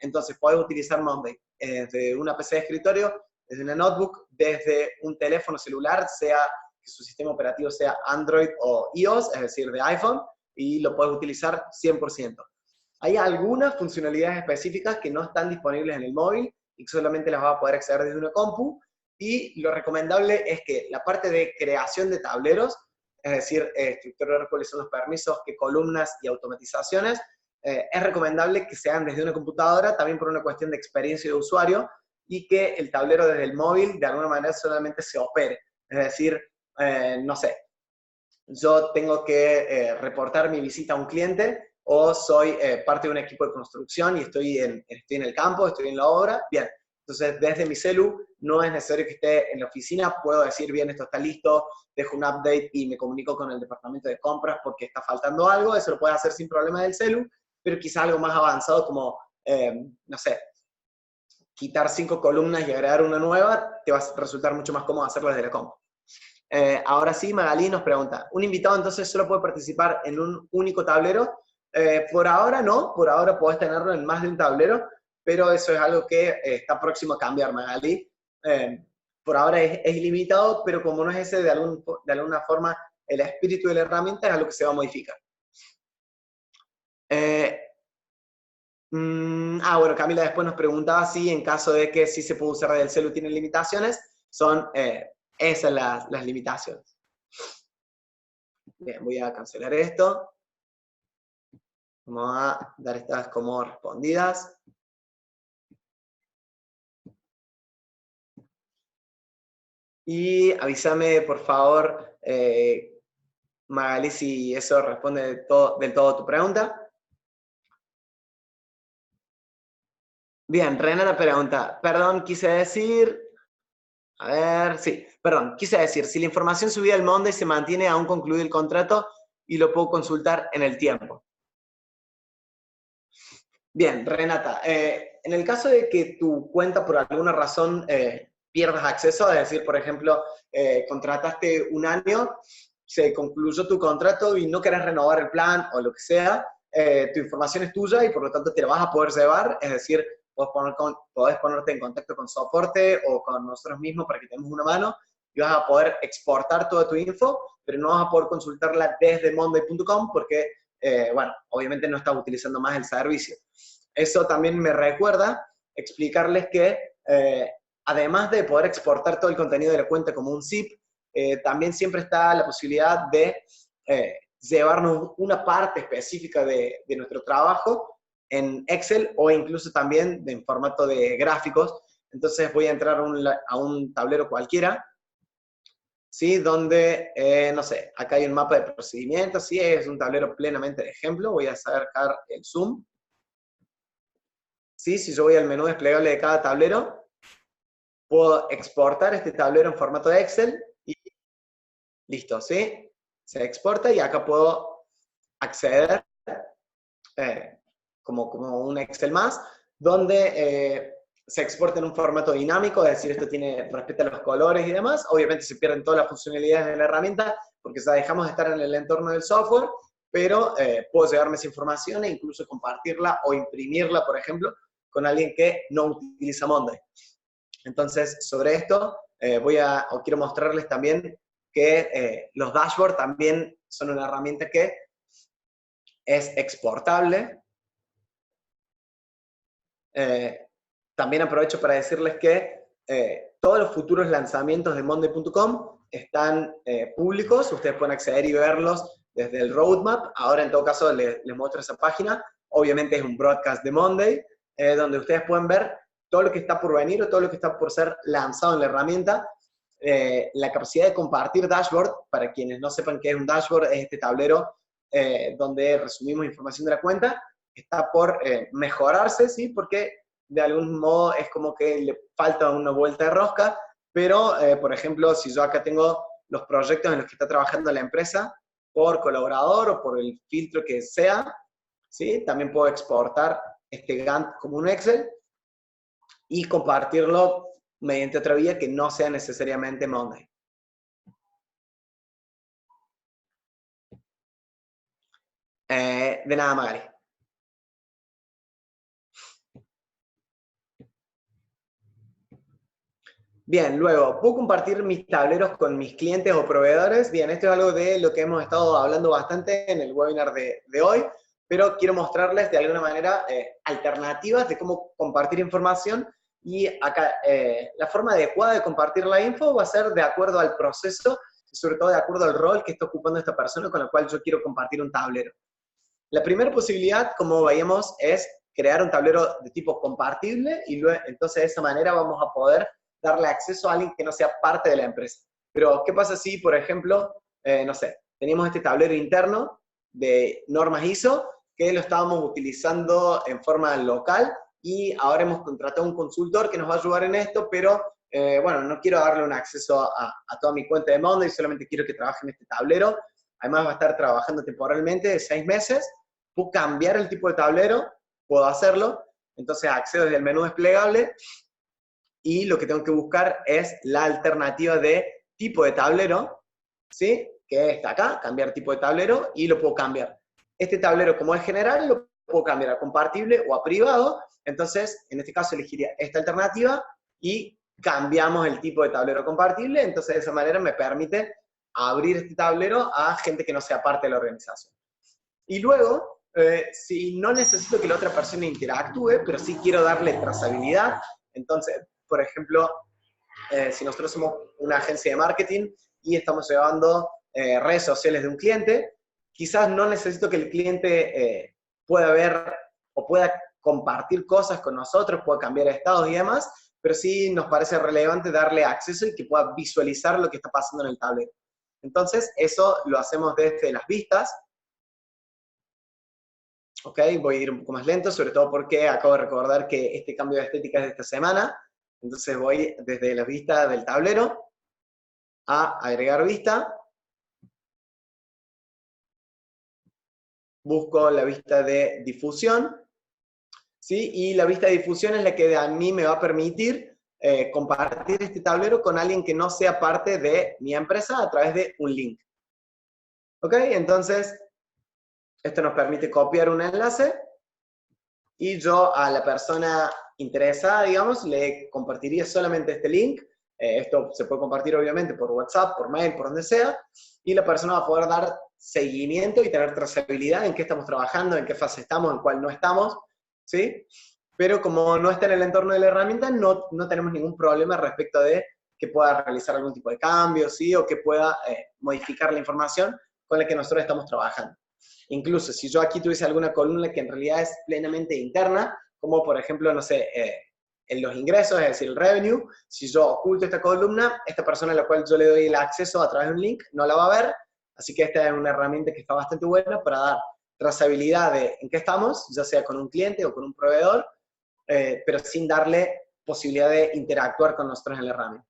entonces podés utilizar Monday desde una PC de escritorio, desde una notebook, desde un teléfono celular, sea que su sistema operativo sea Android o iOS, es decir, de iPhone, y lo puedes utilizar 100%. Hay algunas funcionalidades específicas que no están disponibles en el móvil y que solamente las vas a poder acceder desde una compu, y lo recomendable es que la parte de creación de tableros, es decir, estructurar cuáles son los permisos, qué columnas y automatizaciones, es recomendable que se hagan desde una computadora, también por una cuestión de experiencia de usuario, y que el tablero desde el móvil de alguna manera solamente se opere. Es decir, no sé, yo tengo que reportar mi visita a un cliente, o soy parte de un equipo de construcción y estoy en el campo, estoy en la obra, bien. Entonces, desde mi celu, no es necesario que esté en la oficina, puedo decir, bien, esto está listo, dejo un update y me comunico con el departamento de compras porque está faltando algo, eso lo puedes hacer sin problema del celu, pero quizás algo más avanzado como, no sé, quitar 5 columnas y agregar una nueva, te va a resultar mucho más cómodo hacerlo desde la compu. Ahora sí, Magalí nos pregunta, ¿un invitado entonces solo puede participar en un único tablero? Por ahora no, por ahora podés tenerlo en más de un tablero, pero eso es algo que está próximo a cambiar, Magalí. Por ahora es ilimitado, pero como no es ese de alguna forma el espíritu de la herramienta, es algo que se va a modificar. Bueno, Camila después nos preguntaba si en caso de que sí se puede usar desde el celu tiene limitaciones, son esas las limitaciones. Bien, voy a cancelar esto. Vamos a dar estas como respondidas. Y avísame, por favor, Magalí, si eso responde del todo tu pregunta. Bien, Renata pregunta, perdón, quise decir, a ver, sí, perdón, quise decir, si la información subida al Monday se mantiene aún concluido el contrato y lo puedo consultar en el tiempo. Bien, Renata, en el caso de que tu cuenta por alguna razón pierdas acceso, es decir, por ejemplo, contrataste un año, se concluyó tu contrato y no querés renovar el plan o lo que sea, tu información es tuya y por lo tanto te la vas a poder llevar, es decir, podés ponerte en contacto con soporte o con nosotros mismos para que tengamos una mano y vas a poder exportar toda tu info, pero no vas a poder consultarla desde monday.com porque, bueno, obviamente no estás utilizando más el servicio. Eso también me recuerda explicarles que además de poder exportar todo el contenido de la cuenta como un zip, también siempre está la posibilidad de llevarnos una parte específica de nuestro trabajo en Excel o incluso también en formato de gráficos. Entonces voy a entrar a un tablero cualquiera, ¿sí? Donde, no sé, acá hay un mapa de procedimientos, ¿sí? Es un tablero plenamente de ejemplo. Voy a acercar el zoom. ¿Sí? Si yo voy al menú desplegable de cada tablero, puedo exportar este tablero en formato de Excel y listo, ¿sí? Se exporta y acá puedo acceder como un Excel más, donde se exporta en un formato dinámico, es decir, esto respeta los colores y demás. Obviamente se pierden todas las funcionalidades de la herramienta porque ya dejamos de estar en el entorno del software, pero puedo llevarme esa información e incluso compartirla o imprimirla, por ejemplo, con alguien que no utiliza Monday. Entonces, sobre esto, quiero mostrarles también que los dashboards también son una herramienta que es exportable. También aprovecho para decirles que todos los futuros lanzamientos de Monday.com están públicos, ustedes pueden acceder y verlos desde el roadmap. Ahora en todo caso les muestro esa página. Obviamente es un broadcast de Monday, donde ustedes pueden ver todo lo que está por venir o todo lo que está por ser lanzado en la herramienta. La capacidad de compartir dashboard, para quienes no sepan qué es un dashboard, es este tablero donde resumimos información de la cuenta, está por mejorarse, ¿sí? Porque de algún modo es como que le falta una vuelta de rosca, pero, por ejemplo, si yo acá tengo los proyectos en los que está trabajando la empresa, por colaborador o por el filtro que sea, ¿sí? También puedo exportar este Gantt como un Excel y compartirlo mediante otra vía que no sea necesariamente Monday. De nada, Magali. Bien, luego, ¿puedo compartir mis tableros con mis clientes o proveedores? Bien, esto es algo de lo que hemos estado hablando bastante en el webinar de hoy, pero quiero mostrarles de alguna manera alternativas de cómo compartir información y acá la forma adecuada de compartir la info va a ser de acuerdo al proceso, sobre todo de acuerdo al rol que está ocupando esta persona con la cual yo quiero compartir un tablero. La primera posibilidad, como veíamos, es crear un tablero de tipo compartible y luego, entonces de esa manera vamos a poder darle acceso a alguien que no sea parte de la empresa. Pero, ¿qué pasa si, por ejemplo, no sé, teníamos este tablero interno de normas ISO que lo estábamos utilizando en forma local y ahora hemos contratado un consultor que nos va a ayudar en esto, pero bueno, no quiero darle un acceso a toda mi cuenta de Monday, solamente quiero que trabaje en este tablero. Además va a estar trabajando temporalmente de 6 meses, puedo cambiar el tipo de tablero, puedo hacerlo, entonces accedo desde el menú desplegable y lo que tengo que buscar es la alternativa de tipo de tablero, ¿sí? Que está acá, cambiar tipo de tablero, y lo puedo cambiar. Este tablero, como es general, lo puedo cambiar a compartible o a privado. Entonces, en este caso elegiría esta alternativa y cambiamos el tipo de tablero compartible. Entonces, de esa manera me permite abrir este tablero a gente que no sea parte de la organización. Y luego, si no necesito que la otra persona interactúe, pero sí quiero darle trazabilidad, entonces, por ejemplo, si nosotros somos una agencia de marketing y estamos llevando redes sociales de un cliente, quizás no necesito que el cliente pueda ver o pueda compartir cosas con nosotros, pueda cambiar estados y demás, pero sí nos parece relevante darle acceso y que pueda visualizar lo que está pasando en el tablero. Entonces, eso lo hacemos desde las vistas. Ok, voy a ir un poco más lento, sobre todo porque acabo de recordar que este cambio de estética es de esta semana. Entonces voy desde la vista del tablero a agregar vista. Busco la vista de difusión, ¿sí? Y la vista de difusión es la que a mí me va a permitir compartir este tablero con alguien que no sea parte de mi empresa a través de un link. ¿Ok? Entonces, esto nos permite copiar un enlace y yo a la persona interesada, digamos, le compartiría solamente este link. Esto se puede compartir obviamente por WhatsApp, por mail, por donde sea, y la persona va a poder dar seguimiento y tener trazabilidad en qué estamos trabajando, en qué fase estamos, en cuál no estamos, ¿sí? Pero como no está en el entorno de la herramienta, no tenemos ningún problema respecto de que pueda realizar algún tipo de cambio, ¿sí? O que pueda modificar la información con la que nosotros estamos trabajando. Incluso si yo aquí tuviese alguna columna que en realidad es plenamente interna, como por ejemplo, no sé, en los ingresos, es decir, el revenue, si yo oculto esta columna, esta persona a la cual yo le doy el acceso a través de un link no la va a ver, así que esta es una herramienta que está bastante buena para dar trazabilidad de en qué estamos, ya sea con un cliente o con un proveedor, pero sin darle posibilidad de interactuar con nosotros en la herramienta.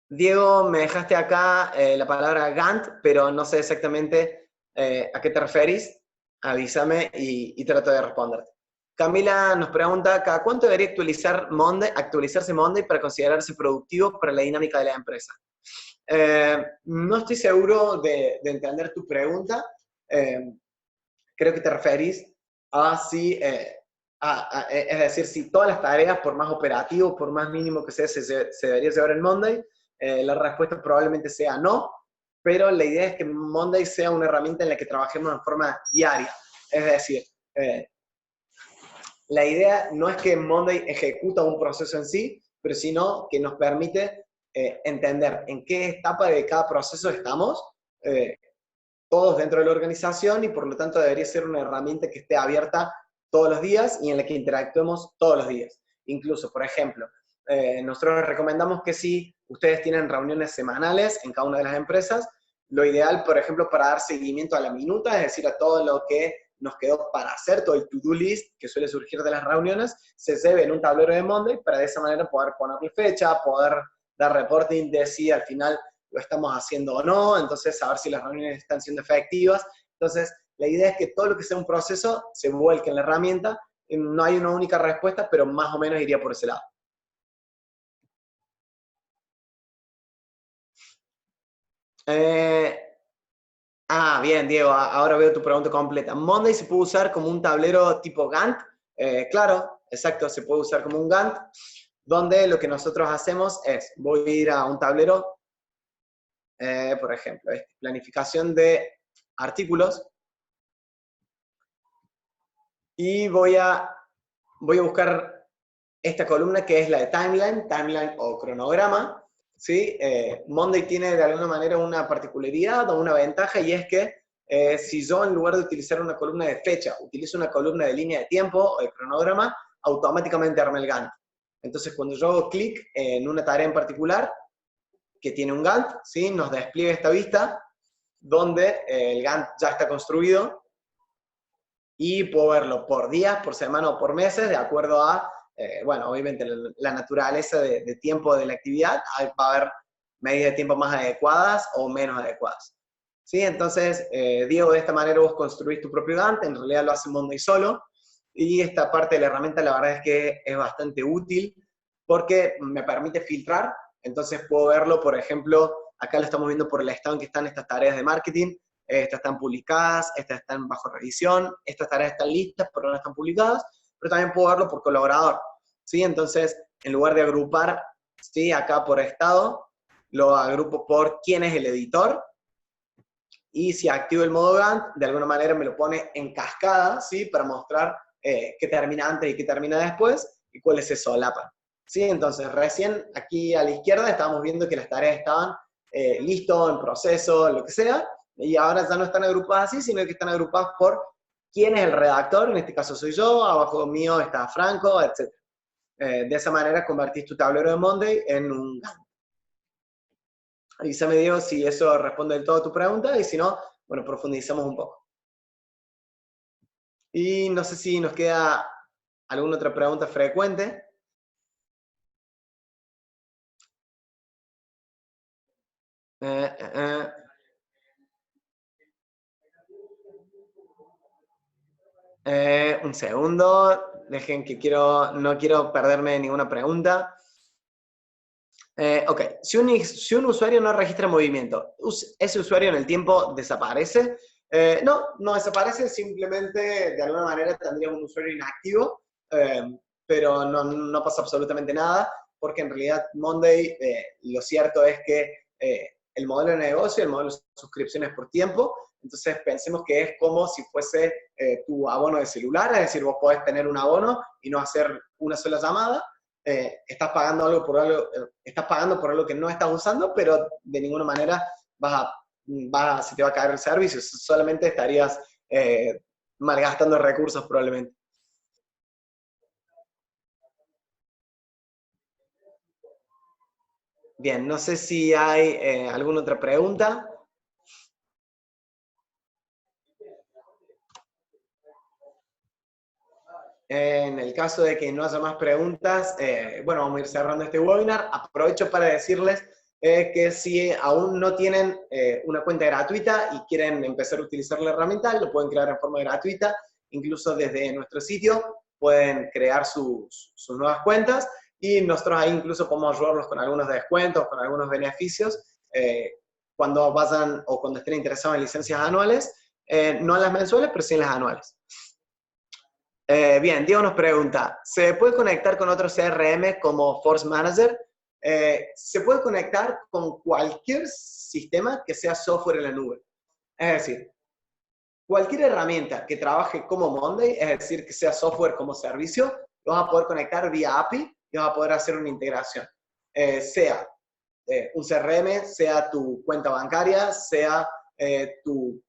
Diego, me dejaste acá la palabra Gantt, pero no sé exactamente a qué te referís. Avísame y trato de responderte. Camila nos pregunta, ¿cada cuánto debería actualizarse Monday para considerarse productivo para la dinámica de la empresa? No estoy seguro de entender tu pregunta. Creo que te referís a si, es decir, si todas las tareas, por más operativo, por más mínimo que sea, se debería llevar en Monday. La respuesta probablemente sea no, pero la idea es que Monday sea una herramienta en la que trabajemos de forma diaria. Es decir, la idea no es que Monday ejecuta un proceso en sí, pero sino que nos permite entender en qué etapa de cada proceso estamos, todos dentro de la organización, y por lo tanto debería ser una herramienta que esté abierta todos los días y en la que interactuemos todos los días. Incluso, por ejemplo, nosotros recomendamos que si ustedes tienen reuniones semanales en cada una de las empresas, lo ideal, por ejemplo, para dar seguimiento a la minuta, es decir, a todo lo que nos quedó para hacer, todo el to-do list que suele surgir de las reuniones, se lleve en un tablero de Monday para de esa manera poder ponerle fecha, poder dar reporting de si al final lo estamos haciendo o no, entonces saber si las reuniones están siendo efectivas. Entonces, la idea es que todo lo que sea un proceso se vuelque en la herramienta. No hay una única respuesta, pero más o menos iría por ese lado. Bien, Diego, ahora veo tu pregunta completa. Monday se puede usar como un tablero tipo Gantt. Claro, exacto, se puede usar como un Gantt, donde lo que nosotros hacemos es, voy a ir a un tablero, por ejemplo, planificación de artículos, y voy a buscar esta columna que es la de timeline o cronograma, ¿sí? Monday tiene de alguna manera una particularidad o una ventaja, y es que si yo en lugar de utilizar una columna de fecha, utilizo una columna de línea de tiempo o de cronograma, automáticamente arma el Gantt. Entonces cuando yo hago clic en una tarea en particular que tiene un Gantt, ¿sí? Nos despliega esta vista donde el Gantt ya está construido, y puedo verlo por días, por semana o por meses, de acuerdo a, bueno, obviamente la naturaleza de tiempo de la actividad. Va a haber medidas de tiempo más adecuadas o menos adecuadas. ¿Sí? Entonces, Diego, de esta manera vos construís tu propio Gantt, en realidad lo hace Monday solo, y esta parte de la herramienta la verdad es que es bastante útil, porque me permite filtrar. Entonces puedo verlo, por ejemplo, acá lo estamos viendo por el estado en que están estas tareas de marketing. Estas están publicadas, estas están bajo revisión, estas tareas están listas, pero no están publicadas, pero también puedo verlo por colaborador, ¿sí? Entonces, en lugar de agrupar, ¿sí?, acá por estado, lo agrupo por quién es el editor, y si activo el modo Gantt, de alguna manera me lo pone en cascada, ¿sí?, para mostrar qué termina antes y qué termina después, y cuáles se solapan, ¿sí? Entonces, recién aquí a la izquierda estábamos viendo que las tareas estaban listo, en proceso, lo que sea, y ahora ya no están agrupadas así, sino que están agrupadas por quién es el redactor, en este caso soy yo, abajo mío está Franco, etc. De esa manera convertís tu tablero de Monday en un Gantt. Avísame, Diego, si eso responde del todo a tu pregunta, y si no, bueno, profundizamos un poco. Y no sé si nos queda alguna otra pregunta frecuente. Un segundo, dejen que no quiero perderme ninguna pregunta. Ok, si un usuario no registra movimiento, ¿ese usuario en el tiempo desaparece? No desaparece, simplemente de alguna manera tendría un usuario inactivo, pero no pasa absolutamente nada, porque en realidad Monday, lo cierto es que el modelo de negocio, el modelo de suscripción es por tiempo, entonces pensemos que es como si fuese tu abono de celular, es decir, vos podés tener un abono y no hacer una sola llamada. Estás pagando estás pagando por algo que no estás usando, pero de ninguna manera se te va a caer el servicio, solamente estarías malgastando recursos probablemente. Bien, no sé si hay alguna otra pregunta. En el caso de que no haya más preguntas, bueno, vamos a ir cerrando este webinar. Aprovecho para decirles que si aún no tienen una cuenta gratuita y quieren empezar a utilizar la herramienta, lo pueden crear en forma gratuita. Incluso desde nuestro sitio pueden crear sus nuevas cuentas, y nosotros ahí incluso podemos ayudarlos con algunos descuentos, con algunos beneficios, cuando vayan o cuando estén interesados en licencias anuales, no en las mensuales, pero sí en las anuales. Bien, Diego nos pregunta, ¿se puede conectar con otro CRM como Force Manager? Se puede conectar con cualquier sistema que sea software en la nube. Es decir, cualquier herramienta que trabaje como Monday, es decir, que sea software como servicio, lo vas a poder conectar vía API y vas a poder hacer una integración. Sea un CRM, sea tu cuenta bancaria, sea tu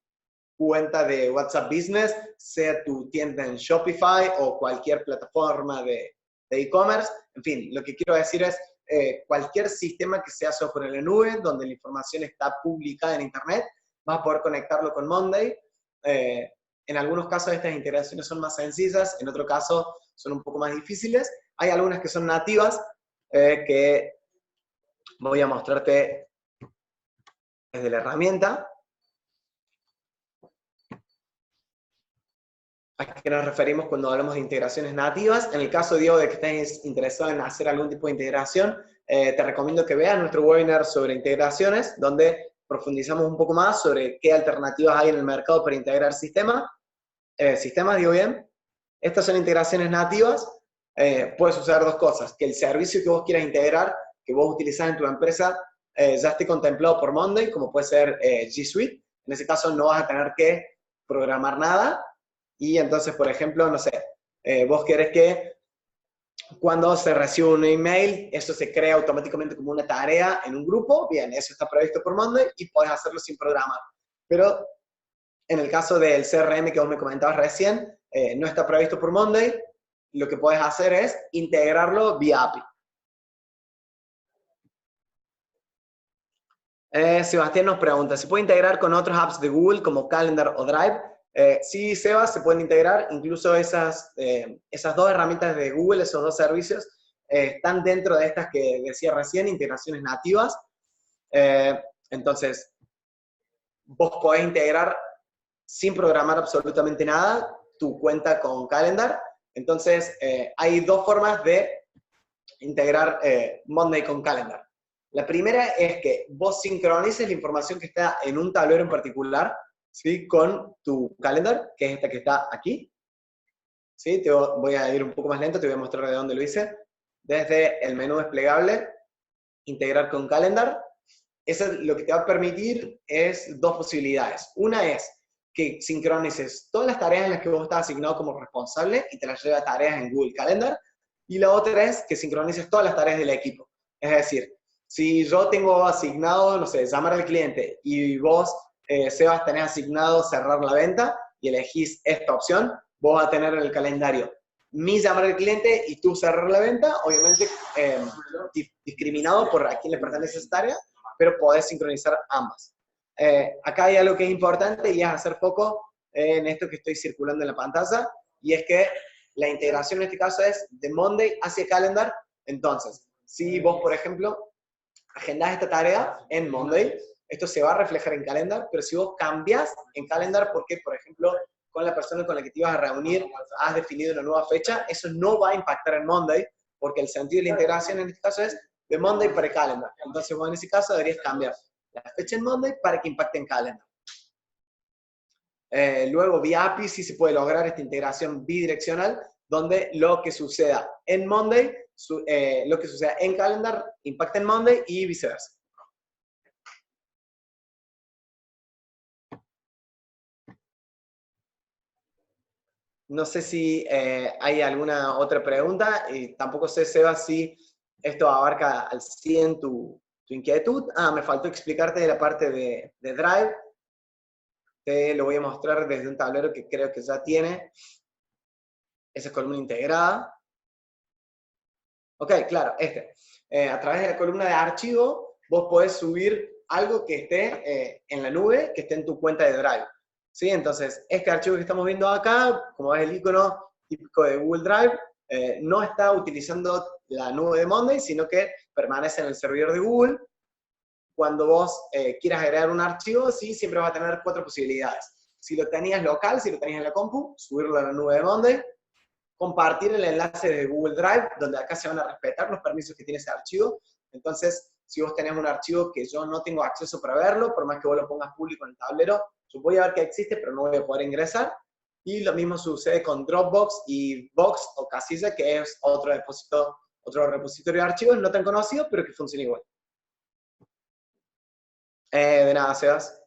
cuenta de WhatsApp Business, sea tu tienda en Shopify o cualquier plataforma de e-commerce. En fin, lo que quiero decir es cualquier sistema que sea software en la nube, donde la información está publicada en Internet, vas a poder conectarlo con Monday. En algunos casos estas integraciones son más sencillas, en otro caso son un poco más difíciles. Hay algunas que son nativas, que voy a mostrarte desde la herramienta. ¿A qué nos referimos cuando hablamos de integraciones nativas? En el caso, Diego, de que estés interesado en hacer algún tipo de integración, te recomiendo que veas nuestro webinar sobre integraciones, donde profundizamos un poco más sobre qué alternativas hay en el mercado para integrar sistemas, digo bien. Estas son integraciones nativas. Puede suceder dos cosas: que el servicio que vos quieras integrar, que vos utilizás en tu empresa, ya esté contemplado por Monday, como puede ser G Suite. En ese caso no vas a tener que programar nada. Y entonces, por ejemplo, no sé, vos querés que cuando se recibe un email, eso se crea automáticamente como una tarea en un grupo. Bien, eso está previsto por Monday y podés hacerlo sin programar. Pero en el caso del CRM que vos me comentabas recién, no está previsto por Monday. Lo que podés hacer es integrarlo vía API. Sebastián nos pregunta, ¿se puede integrar con otros apps de Google como Calendar o Drive? Sí, Sebas, se pueden integrar. Incluso esas dos herramientas de Google, esos dos servicios, están dentro de estas que decía recién, integraciones nativas. Entonces, vos podés integrar sin programar absolutamente nada tu cuenta con Calendar. Entonces, hay dos formas de integrar Monday con Calendar. La primera es que vos sincronices la información que está en un tablero en particular, ¿sí? Con tu Calendar, que es esta que está aquí. ¿Sí? Voy a ir un poco más lento, te voy a mostrar de dónde lo hice. Desde el menú desplegable, integrar con Calendar. Eso lo que te va a permitir es dos posibilidades. Una es que sincronices todas las tareas en las que vos estás asignado como responsable y te las lleve a tareas en Google Calendar. Y la otra es que sincronices todas las tareas del equipo. Es decir, si yo tengo asignado, no sé, llamar al cliente y vos, Sebas, tenés asignado cerrar la venta y elegís esta opción, vos vas a tener en el calendario mi llamar al cliente y tú cerrar la venta, obviamente discriminado por a quién le pertenece esa tarea, pero podés sincronizar ambas. Acá hay algo que es importante y es hacer foco en esto que estoy circulando en la pantalla, y es que la integración en este caso es de Monday hacia Calendar. Entonces, si vos, por ejemplo, agendás esta tarea en Monday, esto se va a reflejar en Calendar, pero si vos cambiás en Calendar porque, por ejemplo, con la persona con la que te ibas a reunir has definido una nueva fecha, eso no va a impactar en Monday, porque el sentido de la integración en este caso es de Monday para Calendar. Entonces vos en ese caso deberías cambiar la fecha en Monday para que impacte en Calendar. Luego, vía API sí se puede lograr esta integración bidireccional, donde lo que suceda en Monday, lo que suceda en Calendar, impacta en Monday y viceversa. No sé si hay alguna otra pregunta, y tampoco sé, Seba, si esto abarca al 100 tu inquietud. Me faltó explicarte de la parte de Drive. Te lo voy a mostrar desde un tablero que creo que ya tiene esa columna integrada. Ok, claro, a través de la columna de archivo, vos podés subir algo que esté en la nube, que esté en tu cuenta de Drive. ¿Sí? Entonces, este archivo que estamos viendo acá, como es el icono típico de Google Drive, no está utilizando la nube de Monday, sino que permanece en el servidor de Google. Cuando vos quieras agregar un archivo, sí, siempre vas a tener 4 posibilidades. Si lo tenías local, si lo tenías en la compu, subirlo a la nube de Monday, compartir el enlace de Google Drive, donde acá se van a respetar los permisos que tiene ese archivo. Entonces, si vos tenés un archivo que yo no tengo acceso para verlo, por más que vos lo pongas público en el tablero, yo voy a ver que existe, pero no voy a poder ingresar. Y lo mismo sucede con Dropbox y Box o Casilla, que es otro repositorio de archivos no tan conocido, pero que funciona igual. De nada, Sebas.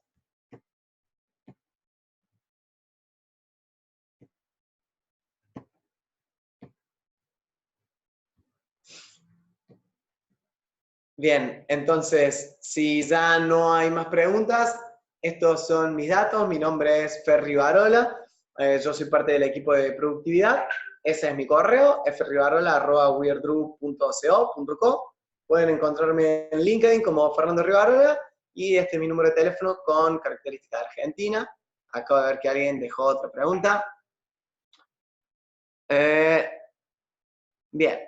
Bien, entonces, si ya no hay más preguntas, estos son mis datos. Mi nombre es Fer Rivarola. Yo soy parte del equipo de productividad. Ese es mi correo, frivarola@weirdgroup.co.co. Pueden encontrarme en LinkedIn como Fernando Rivarola, y este es mi número de teléfono con característica de Argentina. Acabo de ver que alguien dejó otra pregunta. Bien.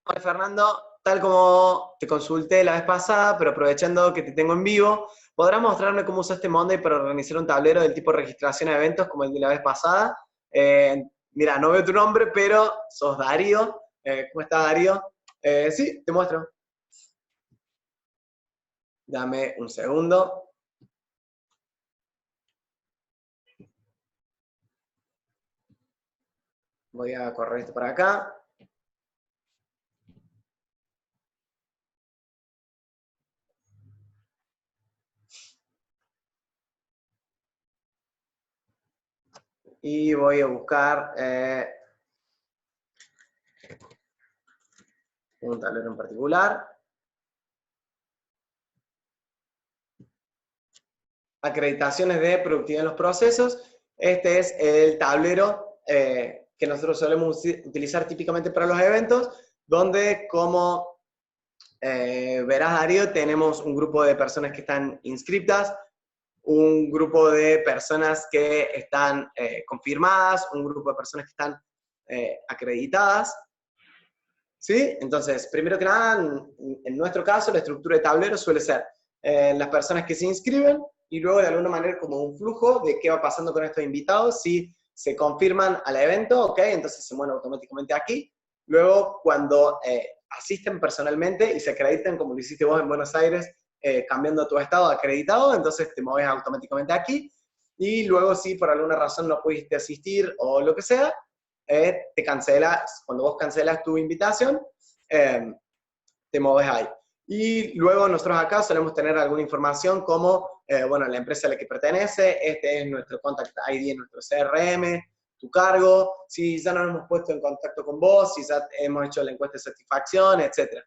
Hola, Fernando. Tal como te consulté la vez pasada, pero aprovechando que te tengo en vivo, ¿podrás mostrarme cómo usaste Monday para organizar un tablero del tipo registración de eventos como el de la vez pasada? Mira, no veo tu nombre, pero sos Darío. ¿Cómo estás, Darío? Sí, te muestro. Dame un segundo. Voy a correr esto para acá. Y voy a buscar un tablero en particular. Acreditaciones de productividad en los procesos. Este es el tablero que nosotros solemos utilizar típicamente para los eventos, donde, como verás, Darío, tenemos un grupo de personas que están inscriptas, un grupo de personas que están confirmadas, un grupo de personas que están acreditadas. ¿Sí? Entonces, primero que nada, en nuestro caso, la estructura de tablero suele ser las personas que se inscriben, y luego de alguna manera como un flujo de qué va pasando con estos invitados. Si se confirman al evento, ok, entonces se mueven automáticamente aquí. Luego, cuando asisten personalmente y se acreditan como lo hiciste vos en Buenos Aires, cambiando tu estado a acreditado, entonces te mueves automáticamente aquí, y luego si por alguna razón no pudiste asistir o lo que sea, te cancelas, cuando vos cancelas tu invitación, te mueves ahí. Y luego nosotros acá solemos tener alguna información como, bueno, la empresa a la que pertenece, este es nuestro contact ID en nuestro CRM, tu cargo, si ya nos hemos puesto en contacto con vos, si ya hemos hecho la encuesta de satisfacción, etc.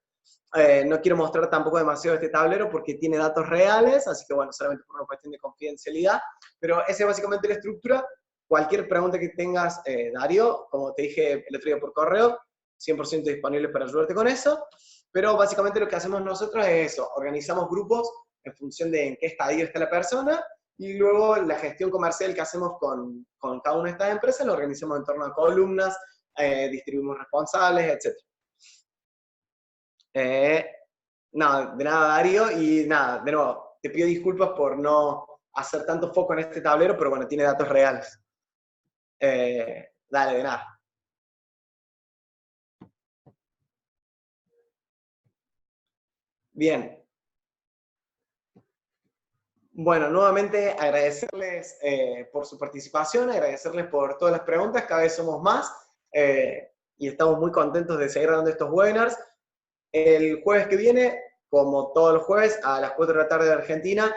No quiero mostrar tampoco demasiado este tablero porque tiene datos reales, así que bueno, solamente por una cuestión de confidencialidad, pero esa es básicamente la estructura. Cualquier pregunta que tengas, Darío, como te dije el otro día por correo, 100% disponible para ayudarte con eso, pero básicamente lo que hacemos nosotros es eso, organizamos grupos en función de en qué estadio está la persona, y luego la gestión comercial que hacemos con cada una de estas empresas lo organizamos en torno a columnas, distribuimos responsables, etc. Nada, de nada, Darío, y nada, de nuevo, te pido disculpas por no hacer tanto foco en este tablero, pero bueno, tiene datos reales. Dale, de nada. Bien. Bueno, nuevamente agradecerles por su participación, agradecerles por todas las preguntas, cada vez somos más, y estamos muy contentos de seguir dando estos webinars. El jueves que viene, como todos los jueves, a las 4 de la tarde de Argentina,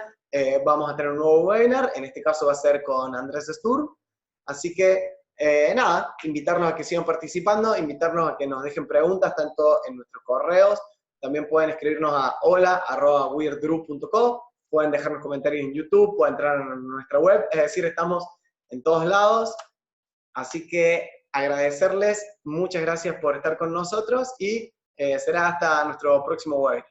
vamos a tener un nuevo webinar, en este caso va a ser con Andrés Stur, así que nada, invitarnos a que sigan participando, invitarnos a que nos dejen preguntas tanto en nuestros correos, también pueden escribirnos a hola@weirdgroup.co, pueden dejarnos comentarios en YouTube, pueden entrar en nuestra web, es decir, estamos en todos lados, así que agradecerles, muchas gracias por estar con nosotros y será hasta nuestro próximo webinar.